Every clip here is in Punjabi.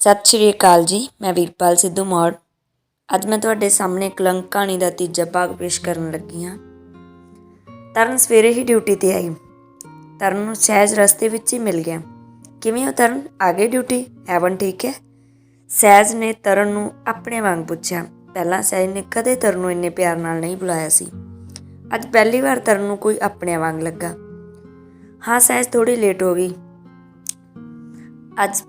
सत श्री अकाल जी। मैं वीरपाल सिद्धू मौड़। अज मैं तुहाडे सामने कलंक कहानी का तीजा भाग पेश करन लगी हाँ। तरन सवेरे ही ड्यूटी ते आई। तरन नूं सहज रस्ते विच ही मिल गया। किवें हो तरन, आ गए ड्यूटी? हैवन ठीक है? सहज ने तरन नूं अपने वांग पुछया। पहलां सहज ने कदे तरन नूं इन्ने प्यार नाल नहीं बुलाया सी। अज पहली बार तरन नूं कोई अपने वांग लगा। हाँ सहज थोड़ी लेट हो गई। अज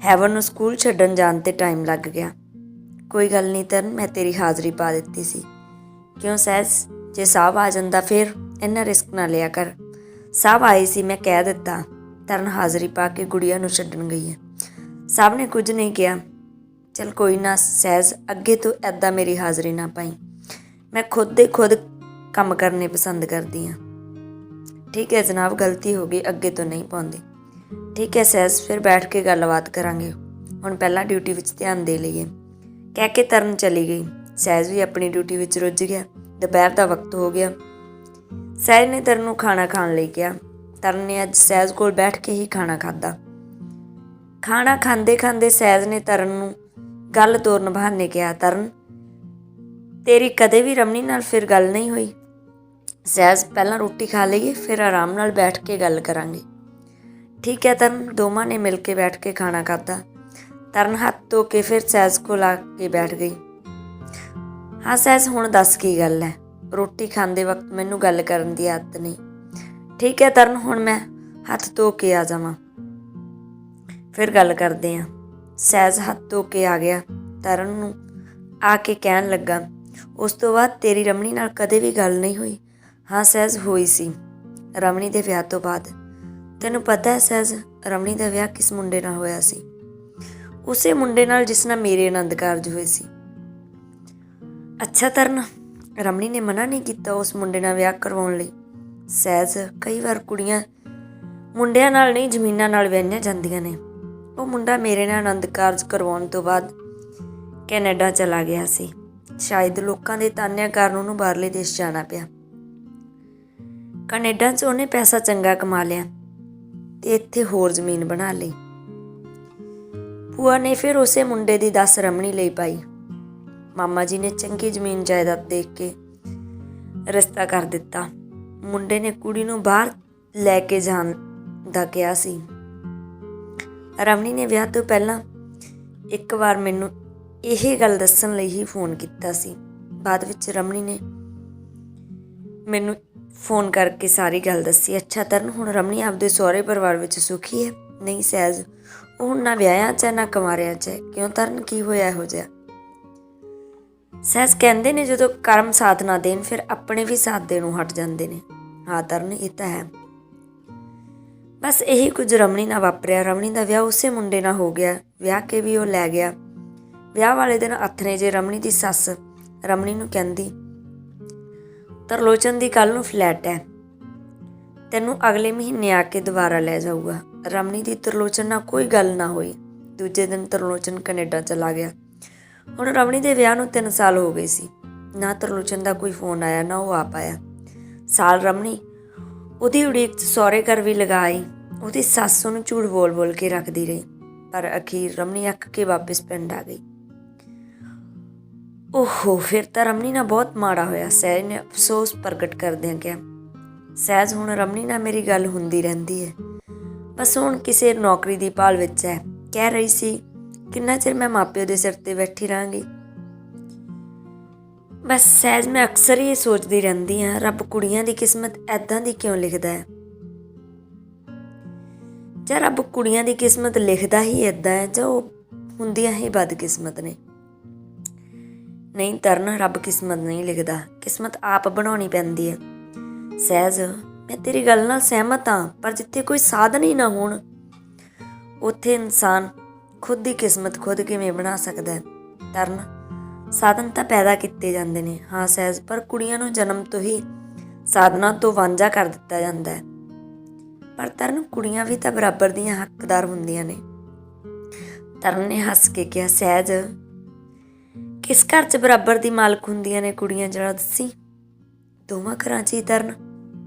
हैवन नूं स्कूल छड्डण जाण ते टाइम लग गया। कोई गल नहीं तरन, मैं तेरी हाज़री पा दित्ती सी। क्यों सहज, जे साहब आ जांदा फिर? इन्ना रिस्क ना लिया कर। साहब आए सी, मैं कह दित्ता। तरन हाज़री पा के गुड़िया नूं छड्डण गई है। साहब ने कुछ नहीं किया। चल कोई ना सहज, अगे तो ऐदां मेरी हाज़री ना पाई। मैं खुद काम करने पसंद करदी हाँ। ठीक है जनाब, गलती हो गई, अगे तो नहीं पाउंदी। ठीक है सहज, फिर बैठ के गलबात करांगे। हुण पहलां ड्यूटी विच ध्यान दे लईए। कह के तरन चली गई। सहज भी अपनी ड्यूटी विच रुझ गया। दोपहर का वक्त हो गया। सहज ने तरन नूं खाना खाण लई कहा। तरन ने अज सहज कोल बैठ के ही खाना खाधा। खाना खांदे खांदे सहज ने तरन नूं गल तोरन बहाने कहा, तरन तेरी कदे भी रमनी नाल फिर गल नहीं हुई? सहज, पहलां रोटी खा लईए फिर आराम नाल बैठ के गल करांगे। ठीक है तरन। दोवां ने मिल के बैठ के खाना खाधा। तरन हाथ धो के फिर सहज कोल आके बैठ गई। हाँ सहज, हुण दस की गल है? रोटी खांदे वक्त मैनू गल करन दी आदत नहीं। ठीक है तरन, हुण मैं हत्थ धो के आ जावां, फिर गल करदे आं। सहज हत्थ धो के आ गया। तरन नूं आके कहण लगा, उस तो बाद तेरी रमणी नाल कदे भी गल नहीं हुई? हाँ सहज, होई सी, रमणी दे विआह तो बाद। तैनूं पता है सहज, रमणी का विआह किस मुंडे नाल होया सी? उसे मुंडे नाल जिस नाल मेरे आनंद कारज होए सी। अच्छा तरन, रमणी ने मना नहीं किया उस मुंडे नाल विआह करवाउण लई? सहज, कई बार कुड़ियां मुंडियां नाल नहीं जमीनां नाल विआहियां जांदियां ने। वो मुंडा मेरे नाल आनंद कारज करवाउण तो बाद कैनेडा चला गया सी। शायद लोकां दे तानिਆਂ ਕਾਰਨ ਉਹਨੂੰ ਬਾਹਰਲੇ देश जाना पिया। कनेडा 'ਚ ਉਹਨੇ पैसा चंगा कमा लिया ਤੇ ਇੱਥੇ ਹੋਰ ਜ਼ਮੀਨ ਬਣਾ ਲਈ। ਭੂਆ ਨੇ ਫਿਰ ਉਸੇ ਮੁੰਡੇ ਦੀ ਦੱਸ ਰਮਣੀ ਲਈ ਪਾਈ। ਮਾਮਾ ਜੀ ਨੇ ਚੰਗੀ ਜ਼ਮੀਨ ਜਾਇਦਾਦ ਦੇਖ ਕੇ ਰਿਸ਼ਤਾ ਕਰ ਦਿੱਤਾ। ਮੁੰਡੇ ਨੇ ਕੁੜੀ ਨੂੰ ਬਾਹਰ ਲੈ ਕੇ ਜਾਣ ਦਾ ਕਿਹਾ ਸੀ। ਰਮਣੀ ਨੇ ਵਿਆਹ ਤੋਂ ਪਹਿਲਾਂ ਇੱਕ ਵਾਰ ਮੈਨੂੰ ਇਹ ਗੱਲ ਦੱਸਣ ਲਈ ਹੀ ਫੋਨ ਕੀਤਾ ਸੀ। ਬਾਅਦ ਵਿੱਚ ਰਮਣੀ ਨੇ ਮੈਨੂੰ फोन करके सारी गल दसी। अच्छा तरन, हुण रमणी आपदे सहुरे परिवार विच सुखी है? नहीं सहज, वो हुण ना विआहियां च है ना कुंवारियां च है। क्यों तरन, की होया इहो जिहा? सहज, कहंदे ने जदों कर्म साथ ना देन फिर अपने भी साथ देणों हट जांदे ने। हाँ तरन, ये तां है। बस यही कुछ रमणी नाल वापरिया। रमणी दा विआह उसे मुंडे नाल हो गया। विआह के भी वो लै गया। विआह वाले दिन अथने जे रमणी दी सस रमणी नूं कहंदी, तरलोचन दी कल नूं फ्लैट है, तैनूं अगले महीने आके दोबारा लै जाऊगा। रमणी दी तरलोचन नाल कोई गल ना होई। दूजे दिन तरलोचन कनेडा चला गया। हुण रमणी दे विआह नूं 3 साल हो गए सी। ना तरलोचन दा कोई फोन आया, ना वो आ पाया। साल रमणी उहदी उड़ीक च सहुरे घर भी लगा आई। उहदी सस उहनूं झूठ बोल बोल के रखदी रही, पर अखीर रमणी अक के वापस पिंड आ गई। ओहो, फिर तो रमणी नाल बहुत माड़ा होया, सहज ने अफसोस प्रगट करदिआं कहा। सहज, हुण रमणी नाल मेरी गल हुंदी रहिंदी है, बस हुण किसे नौकरी दी भाल विच है। कह रही सी किन्ना चिर मैं मापिओ दे सिर ते बैठी रहांगी। बस सहज, मैं अक्सर ही सोचदी रहिंदी हाँ, रब कुड़ियां दी किस्मत ऐदां दी क्यों लिखदा है? जां रब कुड़ियां दी किस्मत लिखदा ही ऐदां है, जां ओह हुंदियां ही बदकिस्मत ने? नहीं तरन, रब किस्मत नहीं लिखदा, किस्मत आप बनाउणी पैंदी है। सहज, मैं तेरी गल नाल सहमत हाँ, पर जिथे कोई साधन ही ना होण उत्थे इंसान खुद की किस्मत खुद किवें बना सकदा है? तरन, साधन तां पैदा किते जांदे ने। हाँ सहज, पर कुड़ियां नूं जन्म तो ही साधना तो वांझा कर दिता जांदा है। पर तरन, कुड़ियां भी तां बराबर दियां हकदार हुंदियां ने। तरन ने हस के कहा, सहज किस घर च बराबर दी मालक हुंदियां ने कुड़ियां, जरा दसी? दोवां घरां च ही तरन।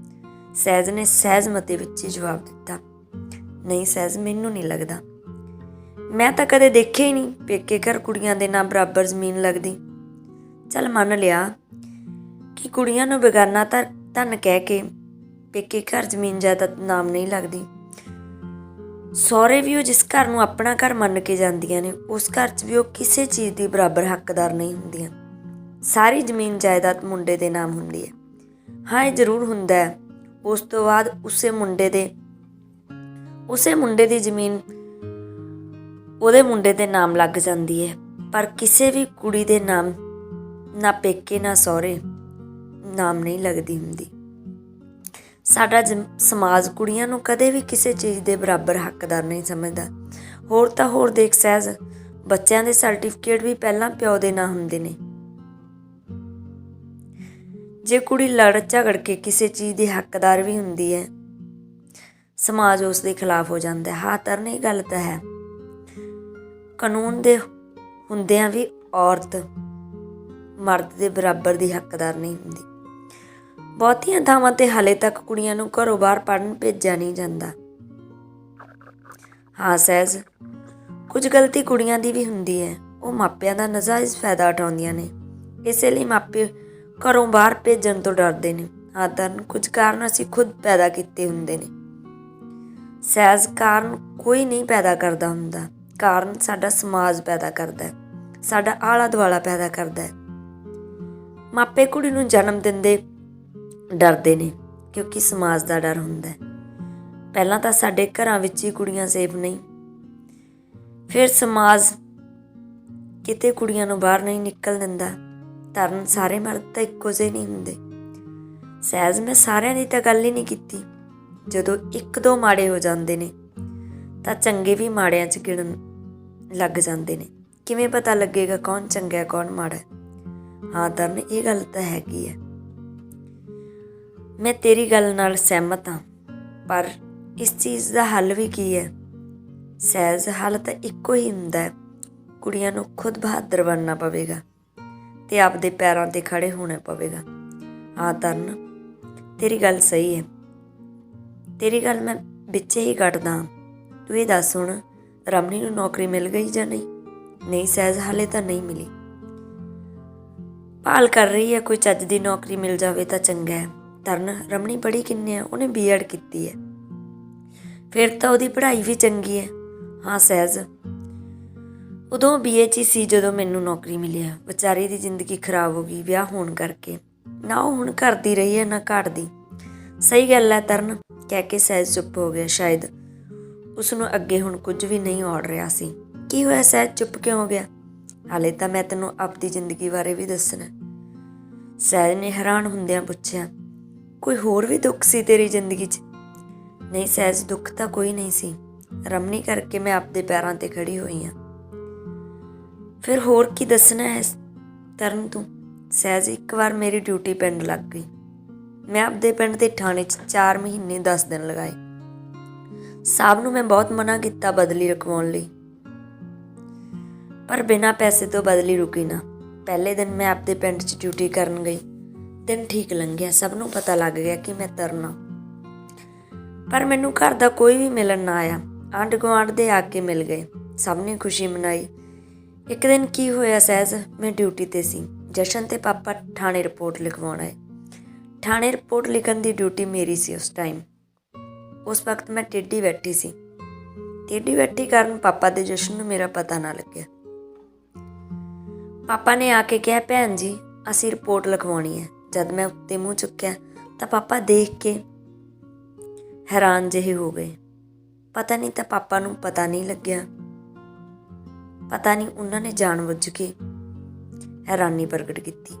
सहज ने सहज मते विच ही जवाब दिता। नहीं सहज, मैनूं नहीं लगदा। ਮੈਂ ਤਾਂ ਕਦੇ ਦੇਖਿਆ ਹੀ ਨਹੀਂ ਪੇਕੇ ਘਰ ਕੁੜੀਆਂ ਦੇ ਨਾਲ ਬਰਾਬਰ ਜ਼ਮੀਨ ਲੱਗਦੀ। ਚੱਲ ਮੰਨ ਲਿਆ ਕਿ ਕੁੜੀਆਂ ਨੂੰ ਬੇਗਾਨਾ ਧਨ ਕਹਿ ਕੇ ਪੇਕੇ ਘਰ ਜ਼ਮੀਨ ਜਾਇਦਾਦ ਨਾਮ ਨਹੀਂ ਲੱਗਦੀ। ਸਹੁਰੇ ਵੀ ਉਹ ਜਿਸ ਘਰ ਨੂੰ ਆਪਣਾ ਘਰ ਮੰਨ ਕੇ ਜਾਂਦੀਆਂ ਨੇ, ਉਸ ਘਰ 'ਚ ਵੀ ਉਹ ਕਿਸੇ ਚੀਜ਼ ਦੀ ਬਰਾਬਰ ਹੱਕਦਾਰ ਨਹੀਂ ਹੁੰਦੀਆਂ। ਸਾਰੀ ਜ਼ਮੀਨ ਜਾਇਦਾਦ ਮੁੰਡੇ ਦੇ ਨਾਮ ਹੁੰਦੀ ਹੈ। ਹਾਂ, ਇਹ ਜ਼ਰੂਰ ਹੁੰਦਾ ਹੈ ਉਸ ਤੋਂ ਬਾਅਦ ਉਸੇ ਮੁੰਡੇ ਦੀ ਜ਼ਮੀਨ ਉਹਦੇ ਮੁੰਡੇ ਦੇ ਨਾਮ ਲੱਗ ਜਾਂਦੀ ਹੈ, ਪਰ ਕਿਸੇ ਵੀ ਕੁੜੀ ਦੇ ਨਾਮ ਨਾ ਪੇਕੇ ਨਾ ਸਹੁਰੇ ਨਾਮ ਨਹੀਂ ਲੱਗਦੀ ਹੁੰਦੀ। ਸਾਡਾ ਸਮਾਜ ਕੁੜੀਆਂ ਨੂੰ ਕਦੇ ਵੀ ਕਿਸੇ ਚੀਜ਼ ਦੇ ਬਰਾਬਰ ਹੱਕਦਾਰ ਨਹੀਂ ਸਮਝਦਾ। ਹੋਰ ਤਾਂ ਹੋਰ ਦੇਖ ਸਹਿਜ, ਬੱਚਿਆਂ ਦੇ ਸਰਟੀਫਿਕੇਟ ਵੀ ਪਹਿਲਾਂ ਪਿਓ ਦੇ ਨਾਂ ਹੁੰਦੇ ਨੇ। ਜੇ ਕੁੜੀ ਲੜ ਝਗੜ ਕੇ ਕਿਸੇ ਚੀਜ਼ ਦੀ ਹੱਕਦਾਰ ਵੀ ਹੁੰਦੀ ਹੈ, ਸਮਾਜ ਉਸ ਦੇ ਖਿਲਾਫ ਹੋ ਜਾਂਦਾ ਹੈ। ਹਾਂ ਤਰਨ, ਇਹ ਗੱਲ ਤਾਂ ਹੈ, ਕਾਨੂੰਨ ਦੇ ਹੁੰਦਿਆਂ ਵੀ ਔਰਤ ਮਰਦ ਦੇ ਬਰਾਬਰ ਦੀ ਹੱਕਦਾਰ ਨਹੀਂ ਹੁੰਦੀ। ਬਹੁਤੀਆਂ ਥਾਵਾਂ ਤੇ ਹਾਲੇ ਤੱਕ ਕੁੜੀਆਂ ਨੂੰ ਘਰੋਂ ਬਾਹਰ ਪੜ੍ਹਨ ਭੇਜਿਆ ਨਹੀਂ ਜਾਂਦਾ। ਹਾਂ ਸਹਿਜ, ਕੁਝ ਗਲਤੀ ਕੁੜੀਆਂ ਦੀ ਵੀ ਹੁੰਦੀ ਹੈ, ਉਹ ਮਾਪਿਆਂ ਦਾ ਨਾਜਾਇਜ਼ ਫਾਇਦਾ ਉਠਾਉਂਦੀਆਂ ਨੇ, ਇਸੇ ਲਈ ਮਾਪੇ ਘਰੋਂ ਬਾਹਰ ਭੇਜਣ ਤੋਂ ਡਰਦੇ ਨੇ। ਹਾਂ ਤਰਨ, ਕੁਝ ਕਾਰਨ ਅਸੀਂ ਖੁਦ ਪੈਦਾ ਕੀਤੇ ਹੁੰਦੇ ਨੇ ਸਹਿਜ। ਕਾਰਨ ਕੋਈ ਨਹੀਂ ਪੈਦਾ ਕਰਦਾ ਹੁੰਦਾ, ਕਾਰਨ ਸਾਡਾ ਸਮਾਜ ਪੈਦਾ ਕਰਦਾ ਹੈ, ਸਾਡਾ ਆਲਾ ਦੁਆਲਾ ਪੈਦਾ ਕਰਦਾ ਹੈ। ਮਾਪੇ ਕੁੜੀ ਨੂੰ ਜਨਮ ਦਿੰਦੇ ਡਰਦੇ ਨੇ ਕਿਉਂਕਿ ਸਮਾਜ ਦਾ ਡਰ ਹੁੰਦਾ ਹੈ। ਪਹਿਲਾਂ ਤਾਂ ਸਾਡੇ ਘਰਾਂ ਵਿੱਚ ਹੀ ਕੁੜੀਆਂ ਸੇਫ ਨਹੀਂ, ਫਿਰ ਸਮਾਜ ਕਿਤੇ ਕੁੜੀਆਂ ਨੂੰ ਬਾਹਰ ਨਹੀਂ ਨਿਕਲ ਦਿੰਦਾ। ਤਰਨ, ਸਾਰੇ ਮਰਦ ਤਾਂ ਇੱਕੋ ਜਿਹੇ ਨਹੀਂ ਹੁੰਦੇ। ਸਹਿਜ, ਮੈਂ ਸਾਰਿਆਂ ਦੀ ਤਾਂ ਗੱਲ ਹੀ ਨਹੀਂ ਕੀਤੀ। ਜਦੋਂ ਇੱਕ ਦੋ ਮਾੜੇ ਹੋ ਜਾਂਦੇ ਨੇ ਤਾਂ ਚੰਗੇ ਵੀ ਮਾੜਿਆਂ 'ਚ ਗਿਣਨ ਲੱਗ ਜਾਂਦੇ ਨੇ। ਕਿਵੇਂ ਪਤਾ ਲੱਗੇਗਾ ਕੌਣ ਚੰਗਾ ਕੌਣ ਮਾੜਾ? ਹਾਂ ਤਰਨ, ਇਹ ਗੱਲ ਤਾਂ ਹੈਗੀ ਹੈ। ਮੈਂ ਤੇਰੀ ਗੱਲ ਨਾਲ ਸਹਿਮਤ ਹਾਂ, ਪਰ ਇਸ ਚੀਜ਼ ਦਾ ਹੱਲ ਵੀ ਕੀ ਹੈ? ਸਹਿਜ, ਹੱਲ ਤਾਂ ਇੱਕੋ ਹੀ ਹੁੰਦਾ ਹੈ, ਕੁੜੀਆਂ ਨੂੰ ਖੁਦ ਬਹਾਦਰ ਬਣਨਾ ਪਵੇਗਾ ਤੇ ਆਪਦੇ ਪੈਰਾਂ 'ਤੇ ਖੜੇ ਹੋਣਾ ਪਵੇਗਾ। ਹਾਂ ਤਰਨ, ਤੇਰੀ ਗੱਲ ਸਹੀ ਹੈ। ਤੇਰੀ ਗੱਲ ਮੈਂ ਵਿੱਚ ਹੀ ਕੱਟਦਾ। ਤੂੰ ਇਹ ਦੱਸ, ਹੁਣ ਰਮਣੀ ਨੂੰ ਨੌਕਰੀ ਮਿਲ ਗਈ ਜਾਂ ਨਹੀਂ? ਨਹੀਂ ਸਹਿਜ, ਹਾਲੇ ਤਾਂ ਨਹੀਂ ਮਿਲੀ। ਭਾਲ ਕਰ ਰਹੀ ਹੈ, ਕੋਈ ਚੱਜ ਦੀ ਨੌਕਰੀ ਮਿਲ ਜਾਵੇ ਤਾਂ ਚੰਗਾ ਹੈ। ਤਰਨ, ਰਮਣੀ ਪੜ੍ਹੀ ਕਿੰਨੇ ਆ? ਉਹਨੇ B.Ed ਕੀਤੀ ਹੈ। ਫਿਰ ਤਾਂ ਉਹਦੀ ਪੜ੍ਹਾਈ ਵੀ ਚੰਗੀ ਹੈ। ਹਾਂ ਸਹਿਜ, ਉਦੋਂ BA 'ਚ ਹੀ ਸੀ ਜਦੋਂ ਮੈਨੂੰ ਨੌਕਰੀ ਮਿਲੀ ਹੈ। ਵਿਚਾਰੀ ਦੀ ਜ਼ਿੰਦਗੀ ਖਰਾਬ ਹੋ ਗਈ ਵਿਆਹ ਹੋਣ ਕਰਕੇ। ਨਾ ਉਹ ਹੁਣ ਕਰਦੀ ਰਹੀ ਹੈ ਨਾ ਘਟਦੀ। ਸਹੀ ਗੱਲ ਹੈ ਤਰਨ, ਕਹਿ ਕੇ ਸਹਿਜ ਚੁੱਪ ਹੋ ਗਿਆ। ਸ਼ਾਇਦ ਉਸਨੂੰ ਅੱਗੇ ਹੁਣ ਕੁਝ ਵੀ ਨਹੀਂ ਔੜ ਰਿਹਾ ਸੀ। ਕੀ ਹੋਇਆ ਸਹਿਜ, ਚੁੱਪ ਕਿਉਂ ਹੋ ਗਿਆ? ਹਾਲੇ ਤਾਂ ਮੈਂ ਤੈਨੂੰ ਆਪਦੀ ਜ਼ਿੰਦਗੀ ਬਾਰੇ ਵੀ ਦੱਸਣਾ। ਸਹਿਜ ਨੇ ਹੈਰਾਨ ਹੁੰਦਿਆਂ ਪੁੱਛਿਆ, ਕੋਈ ਹੋਰ ਵੀ ਦੁੱਖ ਸੀ ਤੇਰੀ ਜ਼ਿੰਦਗੀ 'ਚ? ਨਹੀਂ ਸਹਿਜ, ਦੁੱਖ ਤਾਂ ਕੋਈ ਨਹੀਂ ਸੀ, ਰਮਣੀ ਕਰਕੇ ਮੈਂ ਆਪਦੇ ਪੈਰਾਂ 'ਤੇ ਖੜੀ ਹੋਈ ਹਾਂ। ਫਿਰ ਹੋਰ ਕੀ ਦੱਸਣਾ ਹੈ ਤਰਨ ਤੂੰ? ਸਹਿਜ, ਇੱਕ ਵਾਰ ਮੇਰੀ ਡਿਊਟੀ ਪਿੰਡ ਲੱਗ ਗਈ। ਮੈਂ ਆਪਦੇ ਪਿੰਡ ਦੇ ਥਾਣੇ 'ਚ 4 ਮਹੀਨੇ 10 ਦਿਨ ਲਗਾਏ। ਸਾਹਿਬ ਨੂੰ ਮੈਂ ਬਹੁਤ ਮਨਾ ਕੀਤਾ ਬਦਲੀ ਰੁਕਵਾਉਣ ਲਈ, ਪਰ ਬਿਨਾਂ ਪੈਸੇ ਤੋਂ ਬਦਲੀ ਰੁਕੀ ਨਾ। ਪਹਿਲੇ ਦਿਨ ਮੈਂ ਆਪਦੇ ਪਿੰਡ 'ਚ ਡਿਊਟੀ ਕਰਨ ਗਈ। ਦਿਨ ਠੀਕ ਲੰਘਿਆ, ਸਭ ਨੂੰ ਪਤਾ ਲੱਗ ਗਿਆ ਕਿ ਮੈਂ ਤਰਨ ਹਾਂ, ਪਰ ਮੈਨੂੰ ਘਰ ਦਾ ਕੋਈ ਵੀ ਮਿਲਣ ਨਾ ਆਇਆ। ਆਂਢ ਗੁਆਂਢ ਦੇ ਆ ਕੇ ਮਿਲ ਗਏ, ਸਭ ਨੇ ਖੁਸ਼ੀ ਮਨਾਈ। ਇੱਕ ਦਿਨ ਕੀ ਹੋਇਆ ਸਹਿਜ, ਮੈਂ ਡਿਊਟੀ 'ਤੇ ਸੀ। ਜਸ਼ਨ ਤੇ ਪਾਪਾ ਥਾਣੇ ਰਿਪੋਰਟ ਲਿਖਵਾਉਣ ਆਏ। ਥਾਣੇ ਰਿਪੋਰਟ ਲਿਖਣ ਦੀ ਡਿਊਟੀ ਮੇਰੀ ਸੀ ਉਸ ਟਾਈਮ। ਉਸ ਵਕਤ ਮੈਂ ਟੇਢੀ ਬੈਠੀ ਸੀ। ਟੇਢੀ ਬੈਠੀ ਕਾਰਨ ਪਾਪਾ ਤੇ ਜਸ਼ਨ ਨੂੰ ਮੇਰਾ ਪਤਾ ਨਾ ਲੱਗਿਆ। ਪਾਪਾ ਨੇ ਆ ਕੇ ਕਿਹਾ, ਭੈਣ ਜੀ ਅਸੀਂ ਰਿਪੋਰਟ ਲਿਖਵਾਉਣੀ ਹੈ। ਜਦ ਮੈਂ ਉੱਤੇ ਮੂੰਹ ਚੁੱਕਿਆ ਤਾਂ ਪਾਪਾ ਦੇਖ ਕੇ ਹੈਰਾਨ ਜਿਹੇ ਹੋ ਗਏ। ਪਤਾ ਨਹੀਂ ਤਾਂ ਪਾਪਾ ਨੂੰ ਪਤਾ ਨਹੀਂ ਲੱਗਿਆ, ਪਤਾ ਨਹੀਂ ਉਹਨਾਂ ਨੇ ਜਾਣਬੁੱਝ ਕੇ ਹੈਰਾਨੀ ਪ੍ਰਗਟ ਕੀਤੀ।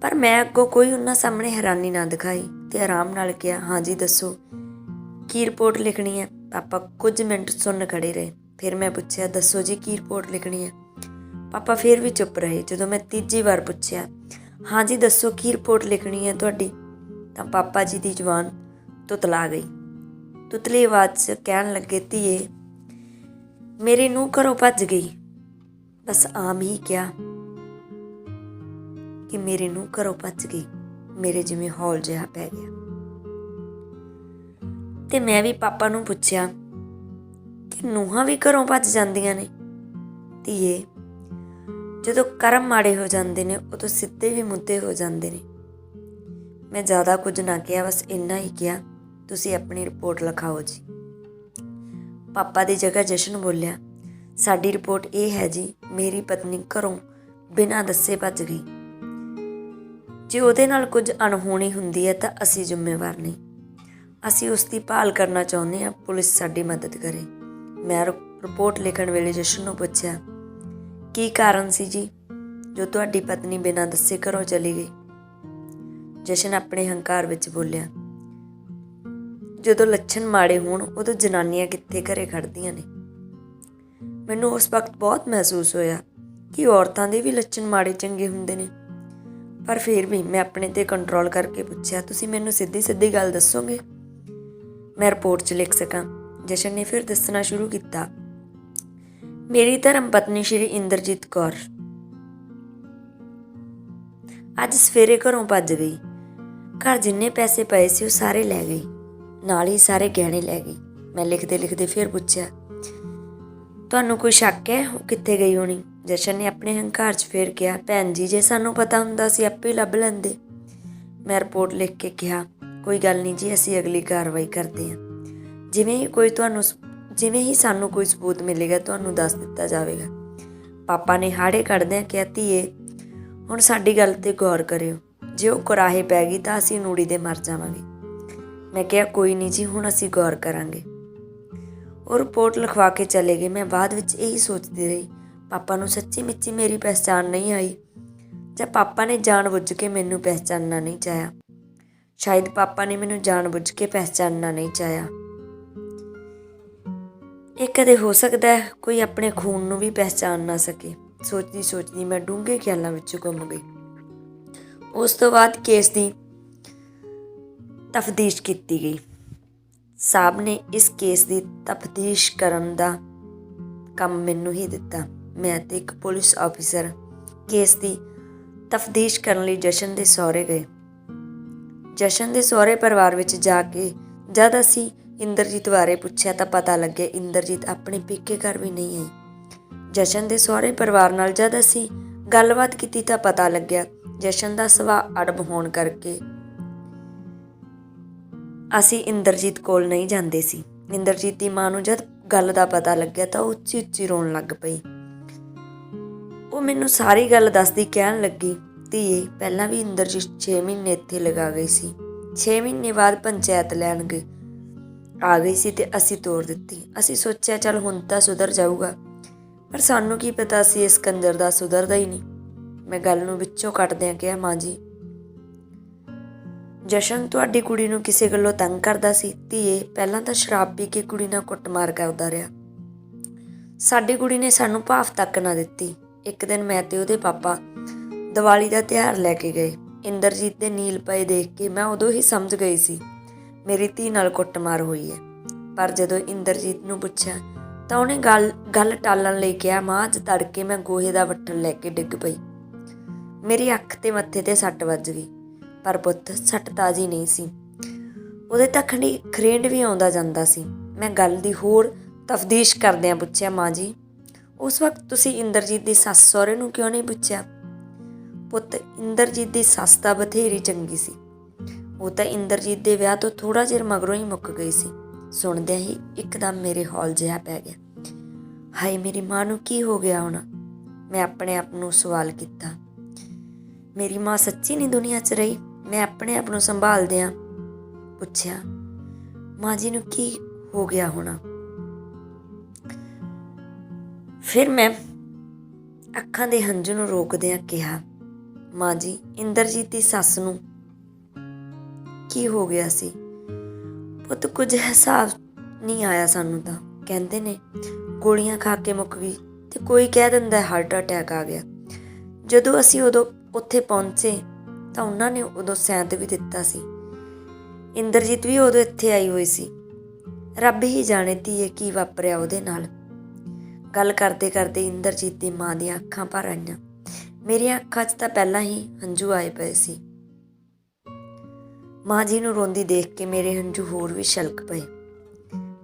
ਪਰ ਮੈਂ ਅੱਗੋਂ ਕੋਈ ਉਹਨਾਂ ਸਾਹਮਣੇ ਹੈਰਾਨੀ ਨਾ ਦਿਖਾਈ ਤੇ ਆਰਾਮ ਨਾਲ ਕਿਹਾ, ਹਾਂਜੀ ਦੱਸੋ ਕੀ ਰਿਪੋਰਟ ਲਿਖਣੀ ਹੈ? ਪਾਪਾ ਕੁਝ ਮਿੰਟ ਸੁਣ ਖੜੇ ਰਹੇ। ਫਿਰ ਮੈਂ ਪੁੱਛਿਆ, ਦੱਸੋ ਜੀ ਕੀ ਰਿਪੋਰਟ ਲਿਖਣੀ ਹੈ? ਪਾਪਾ ਫਿਰ ਵੀ ਚੁੱਪ ਰਹੇ। ਜਦੋਂ ਮੈਂ ਤੀਜੀ ਵਾਰ ਪੁੱਛਿਆ, ਹਾਂਜੀ ਦੱਸੋ ਕੀ ਰਿਪੋਰਟ ਲਿਖਣੀ ਹੈ ਤੁਹਾਡੀ, ਤਾਂ ਪਾਪਾ ਜੀ ਦੀ ਜ਼ੁਬਾਨ ਤੁਤਲਾ ਗਈ। ਤੁਤਲੀ ਆਵਾਜ਼ 'ਚ ਕਹਿਣ ਲੱਗੇ, ਧੀਏ ਮੇਰੀ ਨੂੰਹ ਘਰੋਂ ਭੱਜ ਗਈ। ਬਸ ਆਮ ਹੀ ਕਿਹਾ ਕਿ ਮੇਰੀ ਨੂੰਹ ਘਰੋਂ ਭੱਜ ਗਈ। ਮੇਰੇ ਜਿਵੇਂ ਹੌਲ ਜਿਹਾ ਪੈ ਗਿਆ ਤੇ ਮੈਂ ਵੀ ਪਾਪਾ ਨੂੰ ਪੁੱਛਿਆ, ਕਿ ਨੂੰਹਾਂ ਵੀ ਘਰੋਂ ਭੱਜ ਜਾਂਦੀਆਂ ਨੇ। ਧੀਏ, ਜਦੋਂ ਕਰਮ ਮਾੜੇ ਹੋ ਜਾਂਦੇ ਨੇ ਉਦੋਂ ਸਿੱਧੇ ਵੀ ਮੁੱਦੇ ਹੋ ਜਾਂਦੇ ਨੇ। ਮੈਂ ਜ਼ਿਆਦਾ ਕੁਝ ਨਾ ਕਿਹਾ, ਬਸ ਇੰਨਾ ਹੀ ਕਿਹਾ, ਤੁਸੀਂ ਆਪਣੀ ਰਿਪੋਰਟ ਲਿਖਾਓ ਜੀ। ਪਾਪਾ ਦੀ ਜਗ੍ਹਾ ਜਸ਼ਨ ਬੋਲਿਆ, ਸਾਡੀ ਰਿਪੋਰਟ ਇਹ ਹੈ ਜੀ, ਮੇਰੀ ਪਤਨੀ ਘਰੋਂ ਬਿਨਾਂ ਦੱਸੇ ਭੱਜ ਗਈ। ਜੇ ਉਹਦੇ ਨਾਲ ਕੁਝ ਅਣਹੋਣੀ ਹੁੰਦੀ ਹੈ ਤਾਂ ਅਸੀਂ ਜ਼ਿੰਮੇਵਾਰ ਨਹੀਂ। ਅਸੀਂ ਉਸ ਦੀ ਭਾਲ ਕਰਨਾ ਚਾਹੁੰਦੇ ਹਾਂ, ਪੁਲਿਸ ਸਾਡੀ ਮਦਦ ਕਰੇ। ਮੈਂ ਰਿਪੋਰਟ ਲਿਖਣ ਵੇਲੇ ਜਸ਼ਨ ਨੂੰ ਪੁੱਛਿਆ, ਕੀ ਕਾਰਨ ਸੀ ਜੀ ਜੋ ਤੁਹਾਡੀ ਪਤਨੀ ਬਿਨਾਂ ਦੱਸੇ ਘਰੋਂ ਚਲੀ ਗਈ? ਜਸ਼ਨ ਆਪਣੇ ਹੰਕਾਰ ਵਿੱਚ ਬੋਲਿਆ, ਜਦੋਂ ਲੱਛਣ ਮਾੜੇ ਹੋਣ ਉਦੋਂ ਜਨਾਨੀਆਂ ਕਿੱਥੇ ਘਰੇ ਖੜਦੀਆਂ ਨੇ। ਮੈਨੂੰ ਉਸ ਵਕਤ ਬਹੁਤ ਮਹਿਸੂਸ ਹੋਇਆ ਕਿ ਔਰਤਾਂ ਦੇ ਵੀ ਲੱਛਣ ਮਾੜੇ ਚੰਗੇ ਹੁੰਦੇ ਨੇ, ਪਰ ਫਿਰ ਵੀ ਮੈਂ ਆਪਣੇ 'ਤੇ ਕੰਟਰੋਲ ਕਰਕੇ ਪੁੱਛਿਆ, ਤੁਸੀਂ ਮੈਨੂੰ ਸਿੱਧੀ ਸਿੱਧੀ ਗੱਲ ਦੱਸੋਗੇ, ਮੈਂ ਰਿਪੋਰਟ 'ਚ ਲਿਖ ਸਕਾਂ। ਜਸ਼ਨ ਨੇ ਫਿਰ ਦੱਸਣਾ ਸ਼ੁਰੂ ਕੀਤਾ, ਮੇਰੀ ਧਰਮ ਪਤਨੀ ਸ਼੍ਰੀ ਇੰਦਰਜੀਤ ਕੌਰ ਅੱਜ ਸਵੇਰੇ ਘਰੋਂ ਭੱਜ ਗਈ। ਘਰ ਜਿੰਨੇ ਪੈਸੇ ਪਏ ਸੀ ਉਹ ਸਾਰੇ ਲੈ ਗਈ, ਨਾਲ ਹੀ ਸਾਰੇ ਗਹਿਣੇ ਲੈ ਗਈ। ਮੈਂ ਲਿਖਦੇ ਲਿਖਦੇ ਫਿਰ ਪੁੱਛਿਆ, ਤੁਹਾਨੂੰ ਕੋਈ ਸ਼ੱਕ ਹੈ ਉਹ ਕਿੱਥੇ ਗਈ ਹੋਣੀ? ਜਸ਼ਨ ਨੇ ਆਪਣੇ ਹੰਕਾਰ 'ਚ ਫਿਰ ਕਿਹਾ, ਭੈਣ ਜੀ, ਜੇ ਸਾਨੂੰ ਪਤਾ ਹੁੰਦਾ ਅਸੀਂ ਆਪੇ ਲੱਭ ਲੈਂਦੇ। ਮੈਂ ਰਿਪੋਰਟ ਲਿਖ ਕੇ ਕਿਹਾ, ਕੋਈ ਗੱਲ ਨਹੀਂ ਜੀ, ਅਸੀਂ ਅਗਲੀ ਕਾਰਵਾਈ ਕਰਦੇ ਹਾਂ। ਜਿਵੇਂ ਹੀ ਸਾਨੂੰ ਕੋਈ ਸਬੂਤ ਮਿਲੇਗਾ ਤੁਹਾਨੂੰ ਦੱਸ ਦਿੱਤਾ ਜਾਵੇਗਾ। ਪਾਪਾ ਨੇ ਹਾੜੇ ਕੱਢਦਿਆਂ ਕਿਹਾ, ਧੀਏ, ਹੁਣ ਸਾਡੀ ਗੱਲ 'ਤੇ ਗੌਰ ਕਰਿਓ, ਜੇ ਉਹ ਕੁਰਾਹੇ ਪੈ ਗਈ ਤਾਂ ਅਸੀਂ ਨੂੜੀ ਦੇ ਮਰ ਜਾਵਾਂਗੇ। ਮੈਂ ਕਿਹਾ, ਕੋਈ ਨਹੀਂ ਜੀ, ਹੁਣ ਅਸੀਂ ਗੌਰ ਕਰਾਂਗੇ। ਉਹ ਰਿਪੋਰਟ ਲਿਖਵਾ ਕੇ ਚਲੇ ਗਏ। ਮੈਂ ਬਾਅਦ ਵਿੱਚ ਇਹੀ ਸੋਚਦੀ ਰਹੀ, ਪਾਪਾ ਨੂੰ ਸੱਚੀ ਮੁੱਚੀ ਮੇਰੀ ਪਹਿਚਾਣ ਨਹੀਂ ਆਈ, ਜਾਂ ਪਾਪਾ ਨੇ ਜਾਣ-ਬੁੱਝ ਕੇ ਮੈਨੂੰ ਪਹਿਚਾਨਣਾ ਨਹੀਂ ਚਾਹਿਆ। ਸ਼ਾਇਦ ਪਾਪਾ ਨੇ ਮੈਨੂੰ ਜਾਣ-ਬੁੱਝ ਕੇ ਪਹਿਚਾਨਣਾ ਨਹੀਂ ਚਾਹਿਆ। ਇਹ ਕਦੇ ਹੋ ਸਕਦਾ ਹੈ ਕੋਈ ਆਪਣੇ ਖੂਨ ਨੂੰ ਵੀ ਪਹਿਚਾਨ ਨਾ ਸਕੇ। ਸੋਚਦੀ ਸੋਚਦੀ ਮੈਂ ਡੂੰਘੇ ਖਿਆਲਾਂ ਵਿੱਚ ਗੁੰਮ ਗਈ। ਉਸ ਤੋਂ ਬਾਅਦ ਕੇਸ ਦੀ ਤਫਤੀਸ਼ ਕੀਤੀ ਗਈ। ਸਾਹਿਬ ਨੇ ਇਸ ਕੇਸ ਦੀ ਤਫਤੀਸ਼ ਕਰਨ ਦਾ ਕੰਮ ਮੈਨੂੰ ਹੀ ਦਿੱਤਾ। ਮੈਂ ਤੇ ਇੱਕ ਪੁਲਿਸ ਆਫਿਸਰ ਕੇਸ ਦੀ ਤਫਤੀਸ਼ ਕਰਨ ਲਈ ਜਸ਼ਨ ਦੇ ਸਹੁਰੇ ਗਏ। ਜਸ਼ਨ ਦੇ ਸਹੁਰੇ ਪਰਿਵਾਰ ਵਿੱਚ ਜਾ ਕੇ ਜਦ ਅਸੀਂ ਇੰਦਰਜੀਤ ਬਾਰੇ ਪੁੱਛਿਆ ਤਾਂ ਪਤਾ ਲੱਗਿਆ ਇੰਦਰਜੀਤ ਆਪਣੇ ਪੇਕੇ ਘਰ ਵੀ ਨਹੀਂ ਆਈ। ਜਸ਼ਨ ਦੇ ਸਹੁਰੇ ਪਰਿਵਾਰ ਨਾਲ ਜਦ ਅਸੀਂ ਗੱਲਬਾਤ ਕੀਤੀ ਤਾਂ ਪਤਾ ਲੱਗਿਆ ਜਸ਼ਨ ਦਾ ਸੁਭਾਅ ਅੜਬ ਹੋਣ ਕਰਕੇ ਅਸੀਂ ਇੰਦਰਜੀਤ ਕੋਲ ਨਹੀਂ ਜਾਂਦੇ ਸੀ। ਇੰਦਰਜੀਤ ਦੀ ਮਾਂ ਨੂੰ ਜਦ ਗੱਲ ਦਾ ਪਤਾ ਲੱਗਿਆ ਤਾਂ ਉਹ ਉੱਚੀ ਉੱਚੀ ਰੋਣ ਲੱਗ ਪਈ। ਉਹ ਮੈਨੂੰ ਸਾਰੀ ਗੱਲ ਦੱਸਦੀ ਕਹਿਣ ਲੱਗੀ, ਧੀਏ, ਪਹਿਲਾਂ ਵੀ ਇੰਦਰਜੀਤ 6 ਮਹੀਨੇ ਇੱਥੇ ਲਗਾ ਗਈ ਸੀ। 6 ਮਹੀਨੇ ਬਾਅਦ ਪੰਚਾਇਤ ਲੈਣ ਆ ਗਈ ਸੀ ਤੇ ਅਸੀਂ ਤੋਰ ਦਿੱਤੀ। ਅਸੀਂ ਸੋਚਿਆ ਚੱਲ ਹੁਣ ਤਾਂ ਸੁਧਰ ਜਾਊਗਾ, ਪਰ ਸਾਨੂੰ ਕੀ ਪਤਾ ਸੀ ਇਸ ਕੰਜਰ ਦਾ ਸੁਧਰਦਾ ਹੀ ਨਹੀਂ। ਮੈਂ ਗੱਲ ਨੂੰ ਵਿੱਚੋਂ ਕੱਟਦਿਆਂ ਕਿਹਾ, ਮਾਂ ਜੀ, ਜਸ਼ਨ ਤੁਹਾਡੀ ਕੁੜੀ ਨੂੰ ਕਿਸੇ ਗੱਲੋਂ ਤੰਗ ਕਰਦਾ ਸੀ? ਧੀਏ, ਪਹਿਲਾਂ ਤਾਂ ਸ਼ਰਾਬ ਪੀ ਕੇ ਕੁੜੀ ਨਾਲ ਕੁੱਟਮਾਰ ਕਰਦਾ ਰਿਹਾ। ਸਾਡੀ ਕੁੜੀ ਨੇ ਸਾਨੂੰ ਭਾਫ ਤੱਕ ਨਾ ਦਿੱਤੀ। ਇੱਕ ਦਿਨ ਮੈਂ ਤੇ ਉਹਦੇ ਪਾਪਾ ਦੀਵਾਲੀ ਦਾ ਤਿਉਹਾਰ ਲੈ ਕੇ ਗਏ। ਇੰਦਰਜੀਤ ਦੇ ਨੀਲ ਪਏ ਦੇਖ ਕੇ ਮੈਂ ਉਦੋਂ ਹੀ ਸਮਝ ਗਈ ਸੀ ਮੇਰੀ ਧੀ ਨਾਲ ਕੁੱਟਮਾਰ ਹੋਈ ਹੈ। ਪਰ ਜਦੋਂ ਇੰਦਰਜੀਤ ਨੂੰ ਪੁੱਛਿਆ ਤਾਂ ਉਹਨੇ ਗੱਲ ਟਾਲਣ ਲਈ ਕਿਹਾ, ਮਾਂ, ਅੱਜ ਤੜਕੇ ਮੈਂ ਗੋਹੇ ਦਾ ਵੱਟਣ ਲੈ ਕੇ ਡਿੱਗ ਪਈ। ਮੇਰੀ ਅੱਖ ਤੇ ਮੱਥੇ ਤੇ ਸੱਟ ਵੱਜ ਗਈ, ਪਰ ਪੁੱਤ, ਸੱਟ ਤਾਜ਼ੀ ਨਹੀਂ ਸੀ, ਉਹਦੇ ਤਾਂ ਖਰੇਂਡ ਵੀ ਆਉਂਦਾ ਜਾਂਦਾ ਸੀ। ਮੈਂ ਗੱਲ ਦੀ ਹੋਰ ਤਫਤੀਸ਼ ਕਰਦਿਆਂ ਪੁੱਛਿਆ, ਮਾਂ ਜੀ, ਉਸ ਵਕਤ ਤੁਸੀਂ ਇੰਦਰਜੀਤ ਦੀ ਸੱਸ ਸਹੁਰੇ ਨੂੰ ਕਿਉਂ ਨਹੀਂ ਪੁੱਛਿਆ? ਪੁੱਤ, ਇੰਦਰਜੀਤ ਦੀ ਸੱਸ ਤਾਂ ਬਥੇਰੀ ਚੰਗੀ ਸੀ। ਉਹ ਤਾਂ ਇੰਦਰਜੀਤ ਦੇ ਵਿਆਹ ਤੋਂ ਥੋੜ੍ਹਾ ਚਿਰ ਮਗਰੋਂ ਹੀ ਮੁੱਕ ਗਈ ਸੀ। ਸੁਣਦਿਆਂ ਹੀ ਇੱਕਦਮ ਮੇਰੇ ਹੌਲ ਜਿਹਾ ਪੈ ਗਿਆ। ਹਾਏ, ਮੇਰੀ ਮਾਂ ਨੂੰ ਕੀ ਹੋ ਗਿਆ ਹੋਣਾ? ਮੈਂ ਆਪਣੇ ਆਪ ਨੂੰ ਸਵਾਲ ਕੀਤਾ। ਮੇਰੀ ਮਾਂ ਸੱਚੀ ਨਹੀਂ ਦੁਨੀਆ 'ਚ ਰਹੀ? ਮੈਂ ਆਪਣੇ ਆਪ ਨੂੰ ਸੰਭਾਲਦਿਆਂ ਪੁੱਛਿਆ, ਮਾਂ ਜੀ ਨੂੰ ਕੀ ਹੋ ਗਿਆ ਹੋਣਾ? ਫਿਰ ਮੈਂ ਅੱਖਾਂ ਦੇ ਹੰਝੂ ਨੂੰ ਰੋਕਦਿਆਂ ਕਿਹਾ, ਮਾਂ ਜੀ, ਇੰਦਰਜੀਤ ਦੀ ਸੱਸ ਨੂੰ ਕੀ ਹੋ ਗਿਆ ਸੀ? ਪੁੱਤ, ਕੁਝ ਹਿਸਾਬ ਨਹੀਂ ਆਇਆ ਸਾਨੂੰ ਤਾਂ। ਕਹਿੰਦੇ ਨੇ ਗੋਲੀਆਂ ਖਾ ਕੇ ਮੁੱਕ ਗਈ ਤੇ ਕੋਈ ਕਹਿ ਦਿੰਦਾ ਹਾਰਟ ਅਟੈਕ ਆ ਗਿਆ। ਜਦੋਂ ਅਸੀਂ ਉੱਥੇ ਪਹੁੰਚੇ ਤਾਂ ਉਹਨਾਂ ਨੇ ਉਦੋਂ ਸੈਂਤ ਵੀ ਦਿੱਤਾ ਸੀ। ਇੰਦਰਜੀਤ ਵੀ ਉਦੋਂ ਇੱਥੇ ਆਈ ਹੋਈ ਸੀ। ਰੱਬ ਹੀ ਜਾਣੇ ਧੀਏ ਕੀ ਵਾਪਰਿਆ ਉਹਦੇ ਨਾਲ। ਗੱਲ ਕਰਦੇ ਕਰਦੇ ਇੰਦਰਜੀਤ ਦੀ ਮਾਂ ਦੀਆਂ ਅੱਖਾਂ ਭਰ ਆਈਆਂ। ਮੇਰੀਆਂ ਅੱਖਾਂ 'ਚ ਤਾਂ ਪਹਿਲਾਂ ਹੀ ਹੰਝੂ ਆਏ ਪਏ ਸੀ। ਮਾਂ ਜੀ ਨੂੰ ਰੋਂਦੀ ਦੇਖ ਕੇ ਮੇਰੇ ਹੰਝੂ ਹੋਰ ਵੀ ਛਲਕ ਪਏ।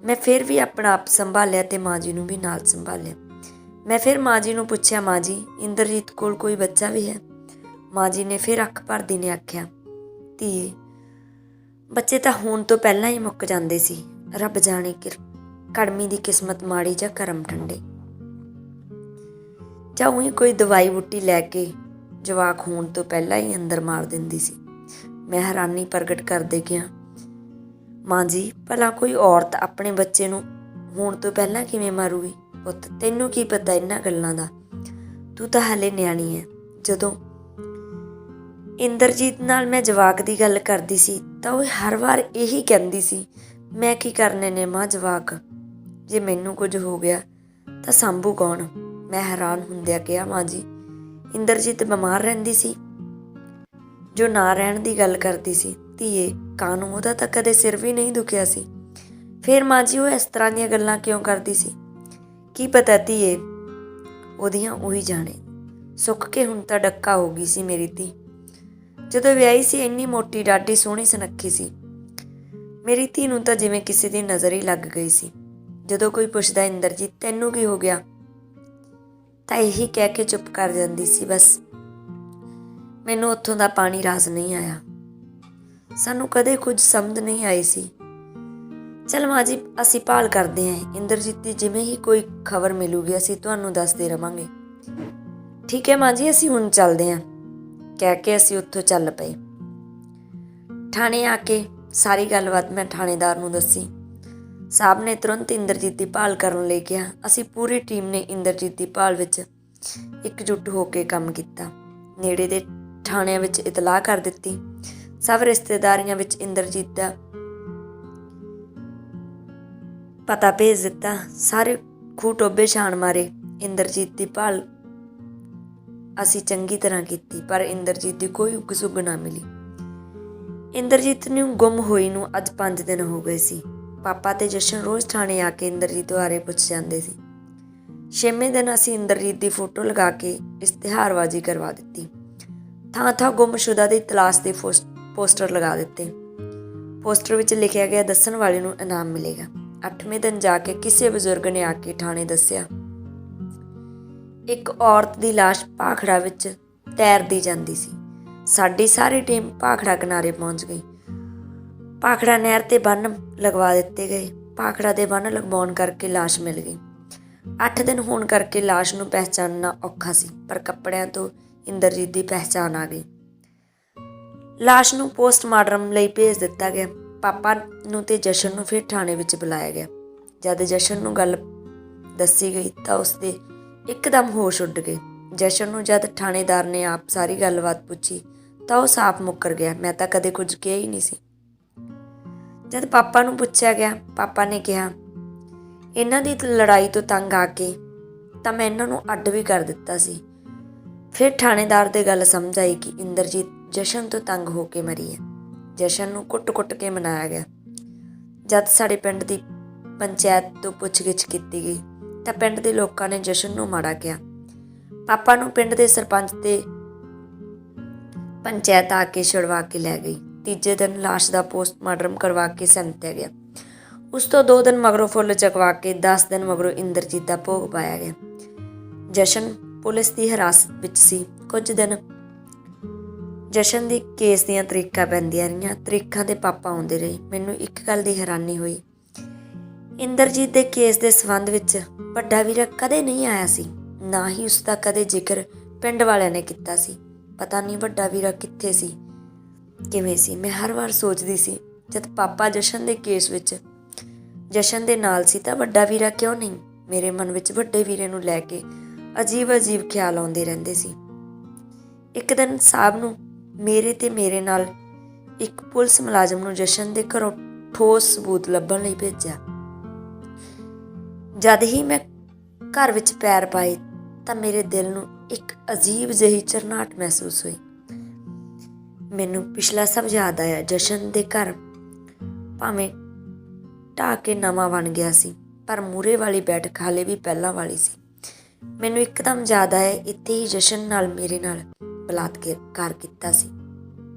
ਮੈਂ ਫਿਰ ਵੀ ਆਪਣਾ ਆਪ ਸੰਭਾਲਿਆ ਤੇ ਮਾਂ ਜੀ ਨੂੰ ਵੀ ਨਾਲ ਸੰਭਾਲਿਆ। ਮੈਂ ਫਿਰ ਮਾਂ ਜੀ ਨੂੰ ਪੁੱਛਿਆ, ਮਾਂ ਜੀ ਇੰਦਰਜੀਤ ਕੋਲ ਕੋਈ ਬੱਚਾ ਵੀ ਹੈ? ਮਾਂ ਜੀ ਨੇ ਫਿਰ ਅੱਖ ਭਰਦੀ ਨੇ ਆਖਿਆ, ਧੀਏ ਬੱਚੇ ਤਾਂ ਹੋਣ ਤੋਂ ਪਹਿਲਾਂ ਹੀ ਮੁੱਕ ਜਾਂਦੇ ਸੀ। ਰੱਬ ਜਾਣੇ ਕਿ ਕੜਮੀ ਦੀ ਕਿਸਮਤ ਮਾੜੀ ਜਾਂ ਕਰਮ ਠੰਡੇ, ਜਾਂ ਉਹੀ ਕੋਈ ਦਵਾਈ ਬੂਟੀ ਲੈ ਕੇ ਜਵਾਕ ਹੋਣ ਤੋਂ ਪਹਿਲਾਂ ਹੀ ਅੰਦਰ ਮਾਰ ਦਿੰਦੀ ਸੀ। ਮੈਂ ਹੈਰਾਨੀ ਪ੍ਰਗਟ ਕਰਦੇ ਗਿਆ, ਮਾਂ ਜੀ ਭਲਾ ਕੋਈ ਔਰਤ ਆਪਣੇ ਬੱਚੇ ਨੂੰ ਹੋਣ ਤੋਂ ਪਹਿਲਾਂ ਕਿਵੇਂ ਮਾਰੂਗੀ? ਪੁੱਤ ਤੈਨੂੰ ਕੀ ਪਤਾ ਇਹਨਾਂ ਗੱਲਾਂ ਦਾ, ਤੂੰ ਤਾਂ ਹਾਲੇ ਨਿਆਣੀ ਹੈ। ਜਦੋਂ ਇੰਦਰਜੀਤ ਨਾਲ ਮੈਂ ਜਵਾਕ ਦੀ ਗੱਲ ਕਰਦੀ ਸੀ ਤਾਂ ਉਹ ਹਰ ਵਾਰ ਇਹੀ ਕਹਿੰਦੀ ਸੀ, ਮੈਂ ਕੀ ਕਰਨੇ ਨੇ ਮਾਂ ਜਵਾਕ, ਜੇ ਮੈਨੂੰ ਕੁਝ ਹੋ ਗਿਆ ਤਾਂ ਸਾਂਭੂ ਕੌਣ? ਮੈਂ ਹੈਰਾਨ ਹੁੰਦਿਆਂ ਕਿਹਾ, ਮਾਂ ਜੀ ਇੰਦਰਜੀਤ ਬਿਮਾਰ ਰਹਿੰਦੀ ਸੀ? ਜੋ ਨਾ ਰਹਿਣ ਦੀ ਗੱਲ ਕਰਦੀ ਸੀ, ਧੀਏ ਕਾਨੂੰ ਉਹਦਾ ਤਾਂ ਕਦੇ ਸਿਰ ਵੀ ਨਹੀਂ ਦੁਖਿਆ ਸੀ। ਫਿਰ ਮਾਂ ਜੀ ਉਹ ਇਸ ਤਰ੍ਹਾਂ ਦੀਆਂ ਗੱਲਾਂ ਕਿਉਂ ਕਰਦੀ ਸੀ? ਕੀ ਪਤਾ ਧੀਏ, ਉਹਦੀਆਂ ਉਹੀ ਜਾਣੇ। ਸੁੱਕ ਕੇ ਹੁਣ ਤਾਂ ਡੱਕਾ ਹੋ ਗਈ ਸੀ ਮੇਰੀ ਧੀ। ਜਦੋਂ ਵਿਆਹੀ ਸੀ ਇੰਨੀ ਮੋਟੀ ਡਾਢੀ ਸੋਹਣੀ ਸੁਨੱਖੀ ਸੀ। ਮੇਰੀ ਧੀ ਨੂੰ ਤਾਂ ਜਿਵੇਂ ਕਿਸੇ ਦੀ ਨਜ਼ਰ ਹੀ ਲੱਗ ਗਈ ਸੀ। ਜਦੋਂ ਕੋਈ ਪੁੱਛਦਾ ਇੰਦਰਜੀਤ ਤੈਨੂੰ ਕੀ ਹੋ ਗਿਆ, ਤਾਂ ਇਹੀ ਕਹਿ ਕੇ ਚੁੱਪ ਕਰ ਜਾਂਦੀ ਸੀ, ਬਸ ਮੈਨੂੰ ਉੱਥੋਂ ਦਾ ਪਾਣੀ ਰਾਸ ਨਹੀਂ ਆਇਆ। ਸਾਨੂੰ ਕਦੇ ਕੁਝ ਸਮਝ ਨਹੀਂ ਆਈ ਸੀ। ਚਲ ਮਾਂ ਜੀ ਅਸੀਂ ਭਾਲ ਕਰਦੇ ਹਾਂ ਇੰਦਰਜੀਤ ਦੀ, ਜਿਵੇਂ ਹੀ ਕੋਈ ਖਬਰ ਮਿਲੂਗੀ ਅਸੀਂ ਤੁਹਾਨੂੰ ਦੱਸਦੇ ਰਵਾਂਗੇ। ਠੀਕ ਹੈ ਮਾਂ ਜੀ ਅਸੀਂ ਹੁਣ ਚੱਲਦੇ ਹਾਂ, ਕਹਿ ਕੇ ਅਸੀਂ ਉੱਥੋਂ ਚੱਲ ਪਏ। ਥਾਣੇ ਆ ਕੇ ਸਾਰੀ ਗੱਲਬਾਤ ਮੈਂ ਥਾਣੇਦਾਰ ਨੂੰ ਦੱਸੀ। ਸਾਹਿਬ ਨੇ ਤੁਰੰਤ ਇੰਦਰਜੀਤ ਦੀ ਭਾਲ ਕਰਨ ਲਈ ਕਿਹਾ। ਅਸੀਂ ਪੂਰੀ ਟੀਮ ਨੇ ਇੰਦਰਜੀਤ ਦੀ ਭਾਲ ਵਿੱਚ ਇਕਜੁੱਟ ਹੋ ਕੇ ਕੰਮ ਕੀਤਾ। ਨੇੜੇ ਦੇ ਥਾਣਿਆਂ ਵਿੱਚ ਇਤਲਾਹ ਕਰ ਦਿੱਤੀ। ਸਭ ਰਿਸ਼ਤੇਦਾਰੀਆਂ ਵਿੱਚ ਇੰਦਰਜੀਤ ਦਾ ਪਤਾ ਭੇਜ ਦਿੱਤਾ। ਸਾਰੇ ਖੂਹ ਟੋਬੇ ਛਾਣ ਮਾਰੇ। ਇੰਦਰਜੀਤ ਦੀ ਭਾਲ ਅਸੀਂ ਚੰਗੀ ਤਰ੍ਹਾਂ ਕੀਤੀ, ਪਰ ਇੰਦਰਜੀਤ ਦੀ ਕੋਈ ਉੱਗ ਸੁੱਗ ਨਾ ਮਿਲੀ। ਇੰਦਰਜੀਤ ਨੂੰ ਗੁੰਮ ਹੋਈ ਨੂੰ ਅੱਜ 5 ਦਿਨ ਹੋ ਗਏ ਸੀ। ਪਾਪਾ ਤੇ ਜਸ਼ਨ ਰੋਜ਼ ਥਾਣੇ ਆ ਕੇ ਇੰਦਰਜੀਤ ਬਾਰੇ ਪੁੱਛ ਜਾਂਦੇ ਸੀ। 6ਵੇਂ ਦਿਨ ਅਸੀਂ ਇੰਦਰਜੀਤ ਦੀ ਫੋਟੋ ਲਗਾ ਕੇ ਇਸ਼ਤਿਹਾਰਬਾਜ਼ੀ ਕਰਵਾ ਦਿੱਤੀ। ਥਾਂ ਥਾਂ ਗੁੰਮਸ਼ੁਦਾ ਦੀ ਤਲਾਸ਼ ਦੇ ਪੋਸਟਰ ਲਗਾ ਦਿੱਤੇ। ਪੋਸਟਰ ਵਿੱਚ ਲਿਖਿਆ ਗਿਆ ਦੱਸਣ ਵਾਲੇ ਨੂੰ ਇਨਾਮ ਮਿਲੇਗਾ। 8ਵੇਂ ਦਿਨ ਜਾ ਕੇ ਕਿਸੇ ਬਜ਼ੁਰਗ ਨੇ ਆ ਕੇ ਥਾਣੇ ਦੱਸਿਆ, ਇੱਕ ਔਰਤ ਦੀ ਲਾਸ਼ ਭਾਖੜਾ ਵਿੱਚ ਤੈਰਦੀ ਜਾਂਦੀ ਸੀ। ਸਾਡੀ ਸਾਰੀ ਟੀਮ ਭਾਖੜਾ ਕਿਨਾਰੇ ਪਹੁੰਚ ਗਈ। ਭਾਖੜਾ ਨਹਿਰ ਤੇ ਬੰਨ ਲਗਵਾ ਦਿੱਤੇ ਗਏ। ਭਾਖੜਾ ਦੇ ਬੰਨ ਲਗਵਾਉਣ ਕਰਕੇ ਲਾਸ਼ ਮਿਲ ਗਈ। 8 ਦਿਨ ਹੋਣ ਕਰਕੇ ਲਾਸ਼ ਨੂੰ ਪਹਿਚਾਨਣਾ ਔਖਾ ਸੀ, ਪਰ ਕੱਪੜਿਆਂ ਤੋਂ ਇੰਦਰਜੀਤ ਦੀ ਪਹਿਚਾਣ ਆ ਗਈ। ਲਾਸ਼ ਨੂੰ ਪੋਸਟਮਾਰਟਮ ਲਈ ਭੇਜ ਦਿੱਤਾ ਗਿਆ। ਪਾਪਾ ਨੂੰ ਤੇ ਜਸ਼ਨ ਨੂੰ ਫਿਰ ਥਾਣੇ ਵਿੱਚ ਬੁਲਾਇਆ ਗਿਆ। ਜਦ ਜਸ਼ਨ ਨੂੰ ਗੱਲ ਦੱਸੀ ਗਈ ਤਾਂ ਉਸਦੇ ਇੱਕਦਮ ਹੋਸ਼ ਉੱਡ ਗਏ। ਜਸ਼ਨ ਨੂੰ ਜਦ ਥਾਣੇਦਾਰ ਨੇ ਆਪ ਸਾਰੀ ਗੱਲਬਾਤ ਪੁੱਛੀ ਤਾਂ ਉਹ ਸਾਫ਼ ਮੁੱਕਰ ਗਿਆ, ਮੈਂ ਤਾਂ ਕਦੇ ਕੁਝ ਕਿਹਾ ਹੀ ਨਹੀਂ ਸੀ। ਜਦ ਪਾਪਾ ਨੂੰ ਪੁੱਛਿਆ ਗਿਆ, ਪਾਪਾ ਨੇ ਕਿਹਾ, ਇਹਨਾਂ ਦੀ ਲੜਾਈ ਤੋਂ ਤੰਗ ਆ ਕੇ ਤਾਂ ਮੈਂ ਇਹਨਾਂ ਨੂੰ ਅੱਡ ਵੀ ਕਰ ਦਿੱਤਾ ਸੀ। ਫਿਰ ਥਾਣੇਦਾਰ ਦੇ ਗੱਲ ਸਮਝ ਆਈ ਕਿ ਇੰਦਰਜੀਤ ਜਸ਼ਨ ਤੋਂ ਤੰਗ ਹੋ ਕੇ ਮਰੀ ਹੈ। ਜਸ਼ਨ ਨੂੰ ਕੁੱਟ-ਕੁੱਟ ਕੇ ਮਨਾਇਆ ਗਿਆ। ਜਦ ਸਾਡੇ ਪਿੰਡ ਦੀ ਪੰਚਾਇਤ ਤੋਂ ਪੁੱਛਗਿੱਛ ਕੀਤੀ ਗਈ ਤਾਂ ਪਿੰਡ ਦੇ ਲੋਕਾਂ ਨੇ ਜਸ਼ਨ ਨੂੰ ਮਾੜਾ ਕਿਹਾ। ਪਾਪਾ ਨੂੰ ਪਿੰਡ ਦੇ ਸਰਪੰਚ ਤੇ ਪੰਚਾਇਤ ਆ ਕੇ ਛੁਡਵਾ ਕੇ ਲੈ ਗਈ। ਤੀਜੇ ਦਿਨ ਲਾਸ਼ ਦਾ ਪੋਸਟਮਾਰਟਮ ਕਰਵਾ ਕੇ ਸੰਤਿਆ ਗਿਆ। ਉਸ ਤੋਂ 2 ਦਿਨ ਮਗਰੋਂ ਫੁੱਲ ਚਕਵਾ ਕੇ 10 ਦਿਨ ਮਗਰੋਂ ਇੰਦਰਜੀਤ ਦਾ ਭੋਗ ਪਾਇਆ ਗਿਆ। ਜਸ਼ਨ ਪੁਲਿਸ ਦੀ ਹਿਰਾਸਤ ਵਿੱਚ ਸੀ। ਕੁਝ ਦਿਨ ਜਸ਼ਨ ਦੀ ਕੇਸ ਦੀਆਂ ਤਰੀਕਾਂ ਪੈਂਦੀਆਂ ਰਹੀਆਂ। ਤਰੀਕਾਂ ਦੇ ਪਾਪਾ ਆਉਂਦੇ ਰਹੇ। ਮੈਨੂੰ ਇੱਕ ਗੱਲ ਦੀ ਹੈਰਾਨੀ ਹੋਈ, ਇੰਦਰਜੀਤ ਦੇ ਕੇਸ ਦੇ ਸੰਬੰਧ ਵਿੱਚ ਵੱਡਾ ਵੀਰਾ ਕਦੇ ਨਹੀਂ ਆਇਆ ਸੀ, ਨਾ ਹੀ ਉਸ ਦਾ ਕਦੇ ਜ਼ਿਕਰ ਪਿੰਡ ਵਾਲਿਆਂ ਨੇ ਕੀਤਾ ਸੀ। ਪਤਾ ਨਹੀਂ ਵੱਡਾ ਵੀਰਾ ਕਿੱਥੇ ਸੀ, ਕਿਵੇਂ ਸੀ। ਮੈਂ ਹਰ ਵਾਰ ਸੋਚਦੀ ਸੀ, ਜਦ ਪਾਪਾ ਜਸ਼ਨ ਦੇ ਕੇਸ ਵਿੱਚ ਜਸ਼ਨ ਦੇ ਨਾਲ ਸੀ ਤਾਂ ਵੱਡਾ ਵੀਰਾ ਕਿਉਂ ਨਹੀਂ? ਮੇਰੇ ਮਨ ਵਿੱਚ ਵੱਡੇ ਵੀਰੇ ਨੂੰ ਲੈ ਕੇ ਅਜੀਬ ਖਿਆਲ ਆਉਂਦੇ ਰਹਿੰਦੇ ਸੀ। ਇੱਕ ਦਿਨ ਸਾਹਿਬ ਨੂੰ ਮੇਰੇ ਨਾਲ ਇੱਕ ਪੁਲਿਸ ਮੁਲਾਜ਼ਮ ਨੂੰ ਜਸ਼ਨ ਦੇ ਘਰੋਂ ਠੋਸ ਸਬੂਤ ਲੱਭਣ ਲਈ ਭੇਜਿਆ। ਜਦ ਹੀ ਮੈਂ ਘਰ ਵਿੱਚ ਪੈਰ ਪਾਏ ਤਾਂ ਮੇਰੇ ਦਿਲ ਨੂੰ ਇੱਕ ਅਜੀਬ ਜਿਹੀ ਝਰਨਾਹਟ ਮਹਿਸੂਸ ਹੋਈ। ਮੈਨੂੰ ਪਿਛਲਾ ਸਭ ਯਾਦ ਆਇਆ। ਜਸ਼ਨ ਦੇ ਘਰ ਭਾਵੇਂ ਢਾਹ ਕੇ ਨਵਾਂ ਬਣ ਗਿਆ ਸੀ, ਪਰ ਮੂਹਰੇ ਵਾਲੀ ਬੈਠਕ ਹਾਲੇ ਵੀ ਪਹਿਲਾਂ ਵਾਲੀ ਸੀ। ਮੈਨੂੰ ਇੱਕਦਮ ਯਾਦ ਆਇਆ, ਇੱਥੇ ਹੀ ਜਸ਼ਨ ਨਾਲ ਮੇਰੇ ਨਾਲ ਬਲਾਤਕਾਰ ਕੀਤਾ ਸੀ।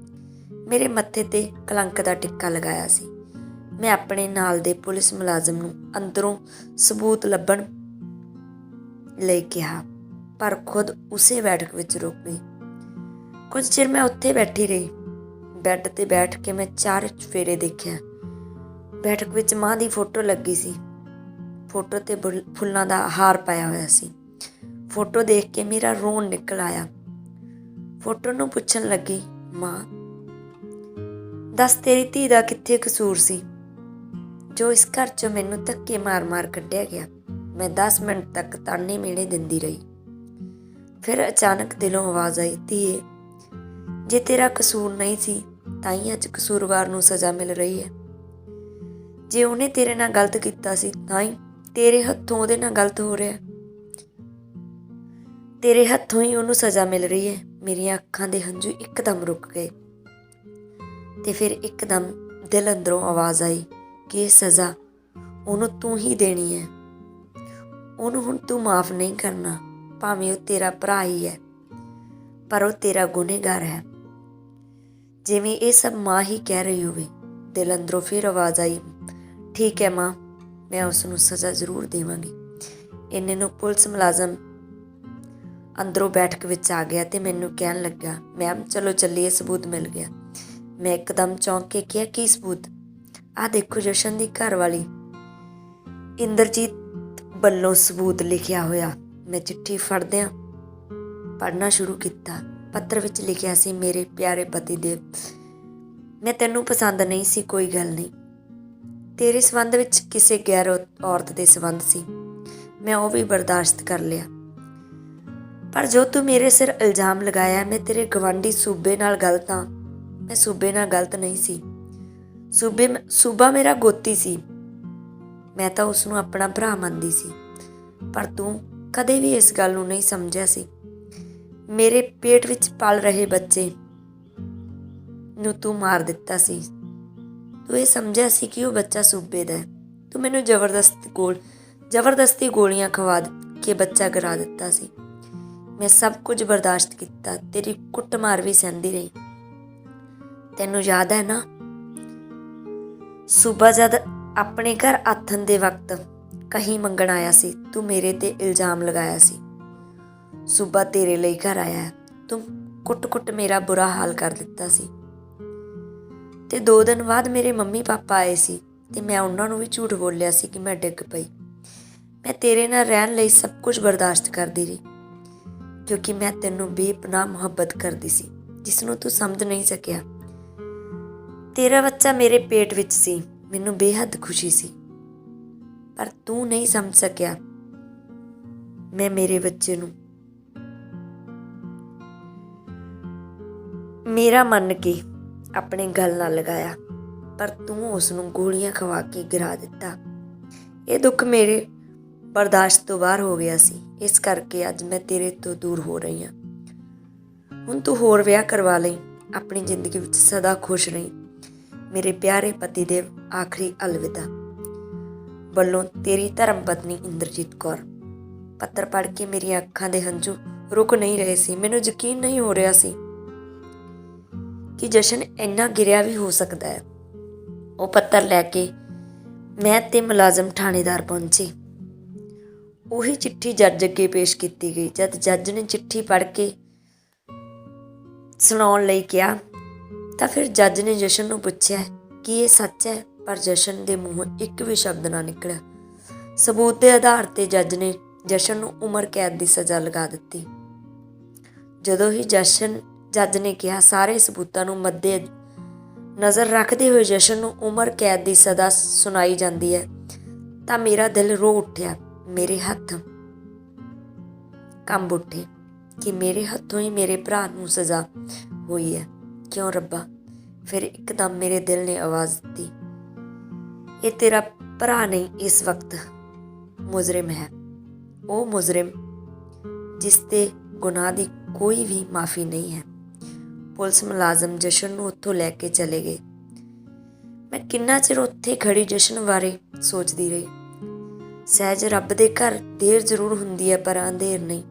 ਮੇਰੇ ਮੱਥੇ ਤੇ ਕਲੰਕ ਦਾ ਟਿੱਕਾ ਲਗਾਇਆ ਸੀ। ਮੈਂ ਆਪਣੇ ਨਾਲ ਦੇ ਪੁਲਿਸ ਮੁਲਾਜ਼ਮ ਨੂੰ ਅੰਦਰੋਂ ਸਬੂਤ ਲੱਭਣ ਲਈ ਕਿਹਾ, ਪਰ ਖੁਦ ਉਸੇ ਬੈਠਕ ਵਿੱਚ ਰੁਕ ਗਈ। ਕੁਝ ਚਿਰ ਮੈਂ ਉੱਥੇ ਬੈਠੀ ਰਹੀ। ਬੈੱਡ ਤੇ ਬੈਠ ਕੇ ਮੈਂ 4 ਚੁਫੇਰੇ ਦੇਖਿਆ। ਬੈਠਕ ਵਿੱਚ ਮਾਂ ਦੀ ਫੋਟੋ ਲੱਗੀ ਸੀ। ਫੋਟੋ ਤੇ ਫੁੱਲਾਂ ਦਾ ਹਾਰ ਪਾਇਆ ਹੋਇਆ ਸੀ। ਫੋਟੋ ਦੇਖ ਕੇ ਮੇਰਾ ਰੋਣ ਨਿਕਲ ਆਇਆ। ਫੋਟੋ ਨੂੰ ਪੁੱਛਣ ਲੱਗੀ, ਮਾਂ ਦੱਸ, ਤੇਰੀ ਧੀ ਦਾ ਕਿੱਥੇ ਕਸੂਰ ਸੀ ਜੋ ਇਸ ਘਰ ਚੋਂ ਮੈਨੂੰ ਧੱਕੇ ਮਾਰ-ਮਾਰ ਕੱਢਿਆ ਗਿਆ। ਮੈਂ 10 ਮਿੰਟ ਤੱਕ ਤਾਨੇ ਮਿਹਣੇ ਦਿੰਦੀ ਰਹੀ। ਫਿਰ ਅਚਾਨਕ ਦਿਲੋਂ ਆਵਾਜ਼ ਆਈ, ਧੀਏ, ਜੇ ਤੇਰਾ ਕਸੂਰ ਨਹੀਂ ਸੀ ਤਾਂ ਹੀ ਅੱਜ ਕਸੂਰਵਾਰ ਨੂੰ ਸਜ਼ਾ ਮਿਲ ਰਹੀ ਹੈ। ਜੇ ਉਹਨੇ ਤੇਰੇ ਨਾਲ ਗਲਤ ਕੀਤਾ ਸੀ ਤਾਂ ਹੀ ਤੇਰੇ ਹੱਥੋਂ ਉਹਦੇ ਨਾਲ ਗਲਤ ਹੋ ਰਿਹਾ। ਤੇਰੇ ਹੱਥੋਂ ਹੀ ਉਹਨੂੰ ਸਜ਼ਾ ਮਿਲ ਰਹੀ ਹੈ। ਮੇਰੀਆਂ ਅੱਖਾਂ ਦੇ ਹੰਝੂ ਇੱਕਦਮ ਰੁਕ ਗਏ ਤੇ ਫਿਰ ਇੱਕਦਮ ਦਿਲ ਅੰਦਰੋਂ ਆਵਾਜ਼ ਆਈ ਕਿ ਇਹ ਸਜ਼ਾ ਉਹਨੂੰ ਤੂੰ ਹੀ ਦੇਣੀ ਹੈ। ਉਹਨੂੰ ਹੁਣ ਤੂੰ ਮਾਫ਼ ਨਹੀਂ ਕਰਨਾ, ਭਾਵੇਂ ਉਹ ਤੇਰਾ ਭਰਾ ਹੀ ਹੈ, ਪਰ ਉਹ ਤੇਰਾ ਗੁਨੇਗਾਰ ਹੈ। ਜਿਵੇਂ ਇਹ ਸਭ ਮਾਂ ਹੀ ਕਹਿ ਰਹੀ ਹੋਵੇ। ਦਿਲ ਅੰਦਰੋਂ ਫਿਰ ਆਵਾਜ਼ ਆਈ, ਠੀਕ ਹੈ ਮਾਂ, ਮੈਂ ਉਸ ਨੂੰ ਸਜ਼ਾ ਜ਼ਰੂਰ ਦੇਵਾਂਗੀ। ਇੰਨੇ ਨੂੰ ਪੁਲਿਸ ਮੁਲਾਜ਼ਮ ਅੰਦਰੋਂ ਬੈਠਕ ਵਿੱਚ ਆ ਗਿਆ ਤੇ ਮੈਨੂੰ ਕਹਿਣ ਲੱਗਾ, ਮੈਮ ਚਲੋ ਚੱਲੀਏ, ਸਬੂਤ ਮਿਲ ਗਿਆ। ਮੈਂ ਇੱਕਦਮ ਚੌਂਕ ਕੇ ਕਿਹਾ, ਕੀ ਸਬੂਤ? ਆਹ ਦੇਖੋ, ਜਸ਼ਨ ਦੀ ਘਰਵਾਲੀ ਇੰਦਰਜੀਤ ਵੱਲੋਂ ਸਬੂਤ ਲਿਖਿਆ ਹੋਇਆ। ਮੈਂ ਚਿੱਠੀ ਫੜਦਿਆਂ ਪੜ੍ਹਨਾ ਸ਼ੁਰੂ ਕੀਤਾ। ਪੱਤਰ ਵਿੱਚ ਲਿਖਿਆ ਸੀ, ਮੇਰੇ ਪਿਆਰੇ ਪਤੀ ਦੇਵ, ਮੈਂ ਤੈਨੂੰ ਪਸੰਦ ਨਹੀਂ ਸੀ, ਕੋਈ ਗੱਲ ਨਹੀਂ। ਤੇਰੇ ਸੰਬੰਧ ਵਿੱਚ ਕਿਸੇ ਗੈਰ ਔਰਤ ਦੇ ਸੰਬੰਧ ਸੀ, ਮੈਂ ਉਹ ਵੀ ਬਰਦਾਸ਼ਤ ਕਰ ਲਿਆ। ਪਰ ਜੋ ਤੂੰ ਮੇਰੇ ਸਿਰ ਇਲਜ਼ਾਮ ਲਗਾਇਆ, ਮੈਂ ਤੇਰੇ ਗਵਾਂਢੀ ਸੂਬੇ ਨਾਲ ਗਲਤ ਹਾਂ। ਮੈਂ ਸੂਬੇ ਨਾਲ ਗਲਤ ਨਹੀਂ ਸੀ। ਸੂਬਾ ਮੇਰਾ ਗੋਤੀ ਸੀ। ਮੈਂ ਤਾਂ ਉਸ ਨੂੰ ਆਪਣਾ ਭਰਾ ਮੰਨਦੀ ਸੀ, ਪਰ ਤੂੰ ਕਦੇ ਵੀ ਇਸ ਗੱਲ ਨੂੰ ਨਹੀਂ ਸਮਝਿਆ ਸੀ। ਮੇਰੇ ਪੇਟ ਵਿੱਚ ਪਲ ਰਹੇ ਬੱਚੇ ਨੂੰ ਤੂੰ ਮਾਰ ਦਿੱਤਾ ਸੀ। ਤੂੰ ਇਹ ਸਮਝਿਆ ਸੀ ਕਿ ਉਹ ਬੱਚਾ ਸੂਬੇ ਦਾ ਹੈ। ਤੂੰ ਮੈਨੂੰ ਜ਼ਬਰਦਸਤੀ ਗੋਲੀਆਂ ਖਵਾ ਕੇ ਬੱਚਾ ਗਿਰਾ ਦਿੱਤਾ ਸੀ। ਮੈਂ ਸਭ ਕੁਝ ਬਰਦਾਸ਼ਤ ਕੀਤਾ, ਤੇਰੀ ਕੁੱਟਮਾਰ ਵੀ ਸਹਿੰਦੀ ਰਹੀ। ਤੈਨੂੰ ਯਾਦ ਹੈ ਨਾ, ਸੂਬਾ ਜਦ ਆਪਣੇ ਘਰ ਆਥਣ ਦੇ ਵਕਤ ਕਹੀਂ ਮੰਗਣ ਆਇਆ ਸੀ, ਤੂੰ ਮੇਰੇ ਤੇ ਇਲਜ਼ਾਮ ਲਗਾਇਆ ਸੀ। ਸੂਬਾ ਤੇਰੇ ਲਈ ਘਰ ਆਇਆ ਹੈ। ਤੂੰ ਕੁੱਟ-ਕੁੱਟ ਮੇਰਾ ਬੁਰਾ ਹਾਲ ਕਰ ਦਿੱਤਾ ਸੀ। ਤੇ 2 ਦਿਨ ਬਾਅਦ ਮੇਰੇ ਮੰਮੀ ਪਾਪਾ ਆਏ ਸੀ ਤੇ ਮੈਂ ਉਹਨਾਂ ਨੂੰ ਵੀ ਝੂਠ ਬੋਲਿਆ ਸੀ ਕਿ ਮੈਂ ਡਿੱਗ ਪਈ। ਮੈਂ ਤੇਰੇ ਨਾਲ ਰਹਿਣ ਲਈ ਸਭ ਕੁਝ ਬਰਦਾਸ਼ਤ ਕਰਦੀ ਰਹੀ, ਕਿਉਂਕਿ ਮੈਂ ਤੈਨੂੰ ਬੇਪਨਾਹ ਮੁਹੱਬਤ ਕਰਦੀ ਸੀ, ਜਿਸ ਨੂੰ ਤੂੰ ਸਮਝ ਨਹੀਂ ਸਕਿਆ। ਤੇਰਾ ਬੱਚਾ ਮੇਰੇ ਪੇਟ ਵਿੱਚ ਸੀ, ਮੈਨੂੰ ਬੇਹੱਦ ਖੁਸ਼ੀ ਸੀ, ਪਰ ਤੂੰ ਨਹੀਂ ਸਮਝ ਸਕਿਆ। ਮੈਂ ਮੇਰੇ ਬੱਚੇ ਨੂੰ ਮੇਰਾ ਮੰਨ ਕੇ ਆਪਣੇ ਗਲ ਨਾਲ ਲਗਾਇਆ, ਪਰ ਤੂੰ ਉਸ ਨੂੰ ਗੋਲੀਆਂ ਖਵਾ ਕੇ ਗਿਰਾ ਦਿੱਤਾ। ਇਹ ਦੁੱਖ ਮੇਰੇ ਬਰਦਾਸ਼ਤ ਤੋਂ ਬਾਹਰ ਹੋ ਗਿਆ ਸੀ। ਇਸ ਕਰਕੇ ਅੱਜ ਮੈਂ ਤੇਰੇ ਤੋਂ ਦੂਰ ਹੋ ਰਹੀ ਹਾਂ। ਹੁਣ ਤੂੰ ਹੋਰ ਵਿਆਹ ਕਰਵਾ ਲਈ, ਆਪਣੀ ਜ਼ਿੰਦਗੀ ਵਿੱਚ ਸਦਾ ਖੁਸ਼ ਰਹੀ। ਮੇਰੇ ਪਿਆਰੇ ਪਤੀ ਦੇਵ, ਆਖਰੀ ਅਲਵਿਦਾ। ਵੱਲੋਂ ਤੇਰੀ ਧਰਮ ਪਤਨੀ ਇੰਦਰਜੀਤ ਕੌਰ। ਪੱਤਰ ਪੜ੍ਹ ਕੇ ਮੇਰੀਆਂ ਅੱਖਾਂ ਦੇ ਹੰਝੂ ਰੁਕ ਨਹੀਂ ਰਹੇ ਸੀ। ਮੈਨੂੰ ਯਕੀਨ ਨਹੀਂ ਹੋ ਰਿਹਾ ਸੀ ਕਿ ਜਸ਼ਨ ਇੰਨਾ ਗਿਰਿਆ ਵੀ ਹੋ ਸਕਦਾ ਹੈ। ਉਹ ਪੱਤਰ ਲੈ ਕੇ ਮੈਂ ਤੇ ਮੁਲਾਜ਼ਮ ਥਾਣੇਦਾਰ ਪਹੁੰਚੇ। ਉਹੀ ਚਿੱਠੀ ਜੱਜ ਅੱਗੇ ਪੇਸ਼ ਕੀਤੀ ਗਈ। ਜਦ ਜੱਜ ਨੇ ਚਿੱਠੀ ਪੜ੍ਹ ਕੇ ਸੁਣਾਉਣ ਲਈ ਕਿਹਾ ਤਾਂ ਫਿਰ ਜੱਜ ਨੇ ਜਸ਼ਨ ਨੂੰ ਪੁੱਛਿਆ ਕਿ ਇਹ ਸੱਚ ਹੈ, ਪਰ ਜਸ਼ਨ ਦੇ ਮੂੰਹੋਂ ਇੱਕ ਵੀ ਸ਼ਬਦ ਨਾ ਨਿਕਲਿਆ। ਸਬੂਤ ਦੇ ਆਧਾਰ ਤੇ ਜੱਜ ਨੇ ਜਸ਼ਨ ਨੂੰ ਉਮਰ ਕੈਦ ਦੀ ਸਜ਼ਾ ਲਗਾ ਦਿੱਤੀ। ਜਦੋਂ ਹੀ ਜੱਜ ਨੇ ਕਿਹਾ ਸਾਰੇ ਸਬੂਤਾਂ ਨੂੰ ਮੱਦੇ ਨਜ਼ਰ ਰੱਖਦੇ ਹੋਏ ਜਸ਼ਨ ਨੂੰ ਉਮਰ ਕੈਦ ਦੀ ਸਜ਼ਾ ਸੁਣਾਈ ਜਾਂਦੀ ਹੈ, ਤਾਂ ਮੇਰਾ ਦਿਲ ਰੋ ਉੱਠਿਆ। ਮੇਰੇ ਹੱਥ ਕੰਬ ਉੱਠੇ ਕਿ ਮੇਰੇ ਹੱਥੋਂ ਹੀ ਮੇਰੇ ਭਰਾ ਨੂੰ ਸਜ਼ਾ ਹੋਈ ਹੈ। ਕਿਉਂ ਰੱਬਾ? ਫਿਰ ਇੱਕਦਮ ਮੇਰੇ ਦਿਲ ਨੇ ਆਵਾਜ਼ ਦਿੱਤੀ, ਇਹ ਤੇਰਾ ਭਰਾ ਨਹੀਂ, ਇਸ ਵਕਤ ਮੁਜਰਿਮ ਹੈ। ਉਹ ਮੁਜਰਿਮ ਜਿਸ ਤੇ ਗੁਨਾਹ ਦੀ ਕੋਈ ਵੀ ਮਾਫੀ ਨਹੀਂ ਹੈ। ਪੁਲਿਸ ਮੁਲਾਜ਼ਮ ਜਸ਼ਨ ਨੂੰ ਉੱਥੋਂ ਲੈ ਕੇ ਚਲੇ ਗਏ। ਮੈਂ ਕਿੰਨਾ ਚਿਰ ਉੱਥੇ ਖੜੀ ਜਸ਼ਨ ਬਾਰੇ ਸੋਚਦੀ ਰਹੀ। ਸਹਿਜ ਰੱਬ ਦੇ ਘਰ ਦੇਰ ਜ਼ਰੂਰ ਹੁੰਦੀ ਹੈ, ਪਰ ਅੰਧੇਰ ਨਹੀਂ।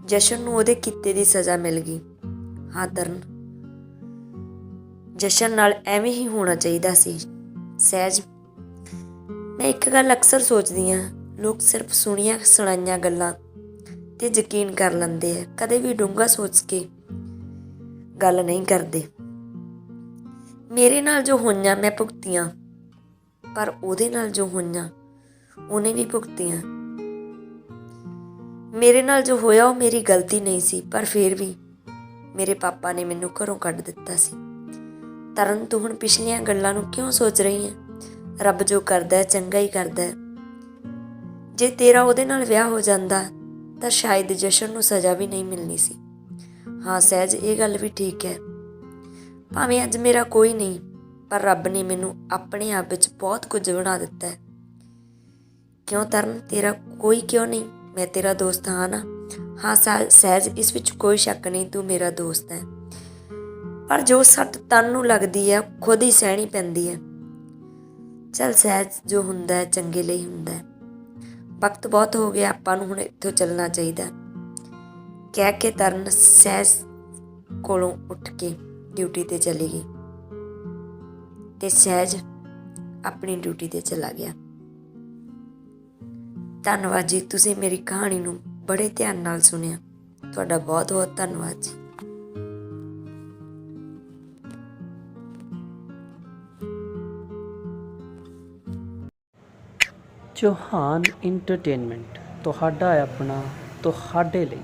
ਜਸ਼ਨ ਨੂੰ ਉਹਦੇ ਕੀਤੇ ਦੀ ਸਜ਼ਾ ਮਿਲ ਗਈ। ਹਾਂ ਤਰਨ, ਜਸ਼ਨ ਨਾਲ ਐਵੇਂ ਹੀ ਹੋਣਾ ਚਾਹੀਦਾ ਸੀ। ਸਹਿਜ, ਮੈਂ ਇੱਕ ਗੱਲ ਅਕਸਰ ਸੋਚਦੀ ਹਾਂ, ਲੋਕ ਸਿਰਫ ਸੁਣੀਆਂ ਸੁਣਾਈਆਂ ਗੱਲਾਂ ਤੇ ਯਕੀਨ ਕਰ ਲੈਂਦੇ ਆ, ਕਦੇ ਵੀ ਡੂੰਘਾ ਸੋਚ ਕੇ ਗੱਲ ਨਹੀਂ ਕਰਦੇ। ਮੇਰੇ ਨਾਲ ਜੋ ਹੋਈਆਂ ਮੈਂ ਭੁਗਤੀਆਂ, ਪਰ ਉਹਦੇ ਨਾਲ ਜੋ ਹੋਈਆਂ ਉਹਨੇ ਵੀ ਭੁਗਤੀਆਂ। ਮੇਰੇ ਨਾਲ ਜੋ ਹੋਇਆ ਉਹ ਮੇਰੀ ਗਲਤੀ ਨਹੀਂ ਸੀ, ਪਰ ਫਿਰ ਵੀ ਮੇਰੇ ਪਾਪਾ ਨੇ ਮੈਨੂੰ ਘਰੋਂ ਕੱਢ ਦਿੱਤਾ ਸੀ। ਤਰਨ, ਤੂੰ ਹੁਣ ਪਿਛਲੀਆਂ ਗੱਲਾਂ ਨੂੰ ਕਿਉਂ ਸੋਚ ਰਹੀ ਹੈ? ਰੱਬ ਜੋ ਕਰਦਾ ਚੰਗਾ ਹੀ ਕਰਦਾ। ਜੇ ਤੇਰਾ ਉਹਦੇ ਨਾਲ ਵਿਆਹ ਹੋ ਜਾਂਦਾ ਤਾਂ ਸ਼ਾਇਦ ਜਸ਼ਨ ਨੂੰ ਸਜ਼ਾ ਵੀ ਨਹੀਂ ਮਿਲਣੀ ਸੀ। ਹਾਂ ਸਹਿਜ, ਇਹ ਗੱਲ ਵੀ ਠੀਕ ਹੈ। ਭਾਵੇਂ ਅੱਜ ਮੇਰਾ ਕੋਈ ਨਹੀਂ, ਪਰ ਰੱਬ ਨੇ ਮੈਨੂੰ ਆਪਣੇ ਆਪ ਵਿੱਚ ਬਹੁਤ ਕੁਝ ਬਣਾ ਦਿੱਤਾ ਹੈ। ਕਿਉਂ ਤਰਨ, ਤੇਰਾ ਕੋਈ ਕਿਉਂ ਨਹੀਂ? ਮੈਂ ਤੇਰਾ ਦੋਸਤ ਹਾਂ ਨਾ। ਹਾਂ ਸਹਿਜ, ਇਸ ਵਿੱਚ ਕੋਈ ਸ਼ੱਕ ਨਹੀਂ, ਤੂੰ ਮੇਰਾ ਦੋਸਤ ਹੈ। ਪਰ ਜੋ ਸੱਟ ਤਨ ਨੂੰ ਲੱਗਦੀ ਹੈ ਖੁਦ ਹੀ ਸਹਿਣੀ ਪੈਂਦੀ ਹੈ। ਚੱਲ ਸਹਿਜ, ਜੋ ਹੁੰਦਾ ਹੈ ਚੰਗੇ ਲਈ ਹੁੰਦਾ ਹੈ। ਵਕਤ ਬਹੁਤ ਹੋ ਗਿਆ, ਆਪਾਂ ਨੂੰ ਹੁਣ ਇੱਥੋਂ ਚੱਲਣਾ ਚਾਹੀਦਾ, ਕਹਿ ਕੇ ਤਰਨ ਸਹਿਜ ਕੋਲੋਂ ਉੱਠ ਕੇ ਡਿਊਟੀ 'ਤੇ ਚਲੀ ਗਈ ਤੇ ਸਹਿਜ ਆਪਣੀ ਡਿਊਟੀ 'ਤੇ ਚਲਾ ਗਿਆ। ਧੰਨਵਾਦ ਜੀ, ਤੁਸੀਂ ਮੇਰੀ ਕਹਾਣੀ ਨੂੰ ਬੜੇ ਧਿਆਨ ਨਾਲ ਸੁਣਿਆ। ਤੁਹਾਡਾ ਬਹੁਤ ਬਹੁਤ ਧੰਨਵਾਦ ਜੀ। ਚੌਹਾਨ ਇੰਟਰਟੇਨਮੈਂਟ, ਤੁਹਾਡਾ ਆਪਣਾ, ਤੁਹਾਡੇ ਲਈ।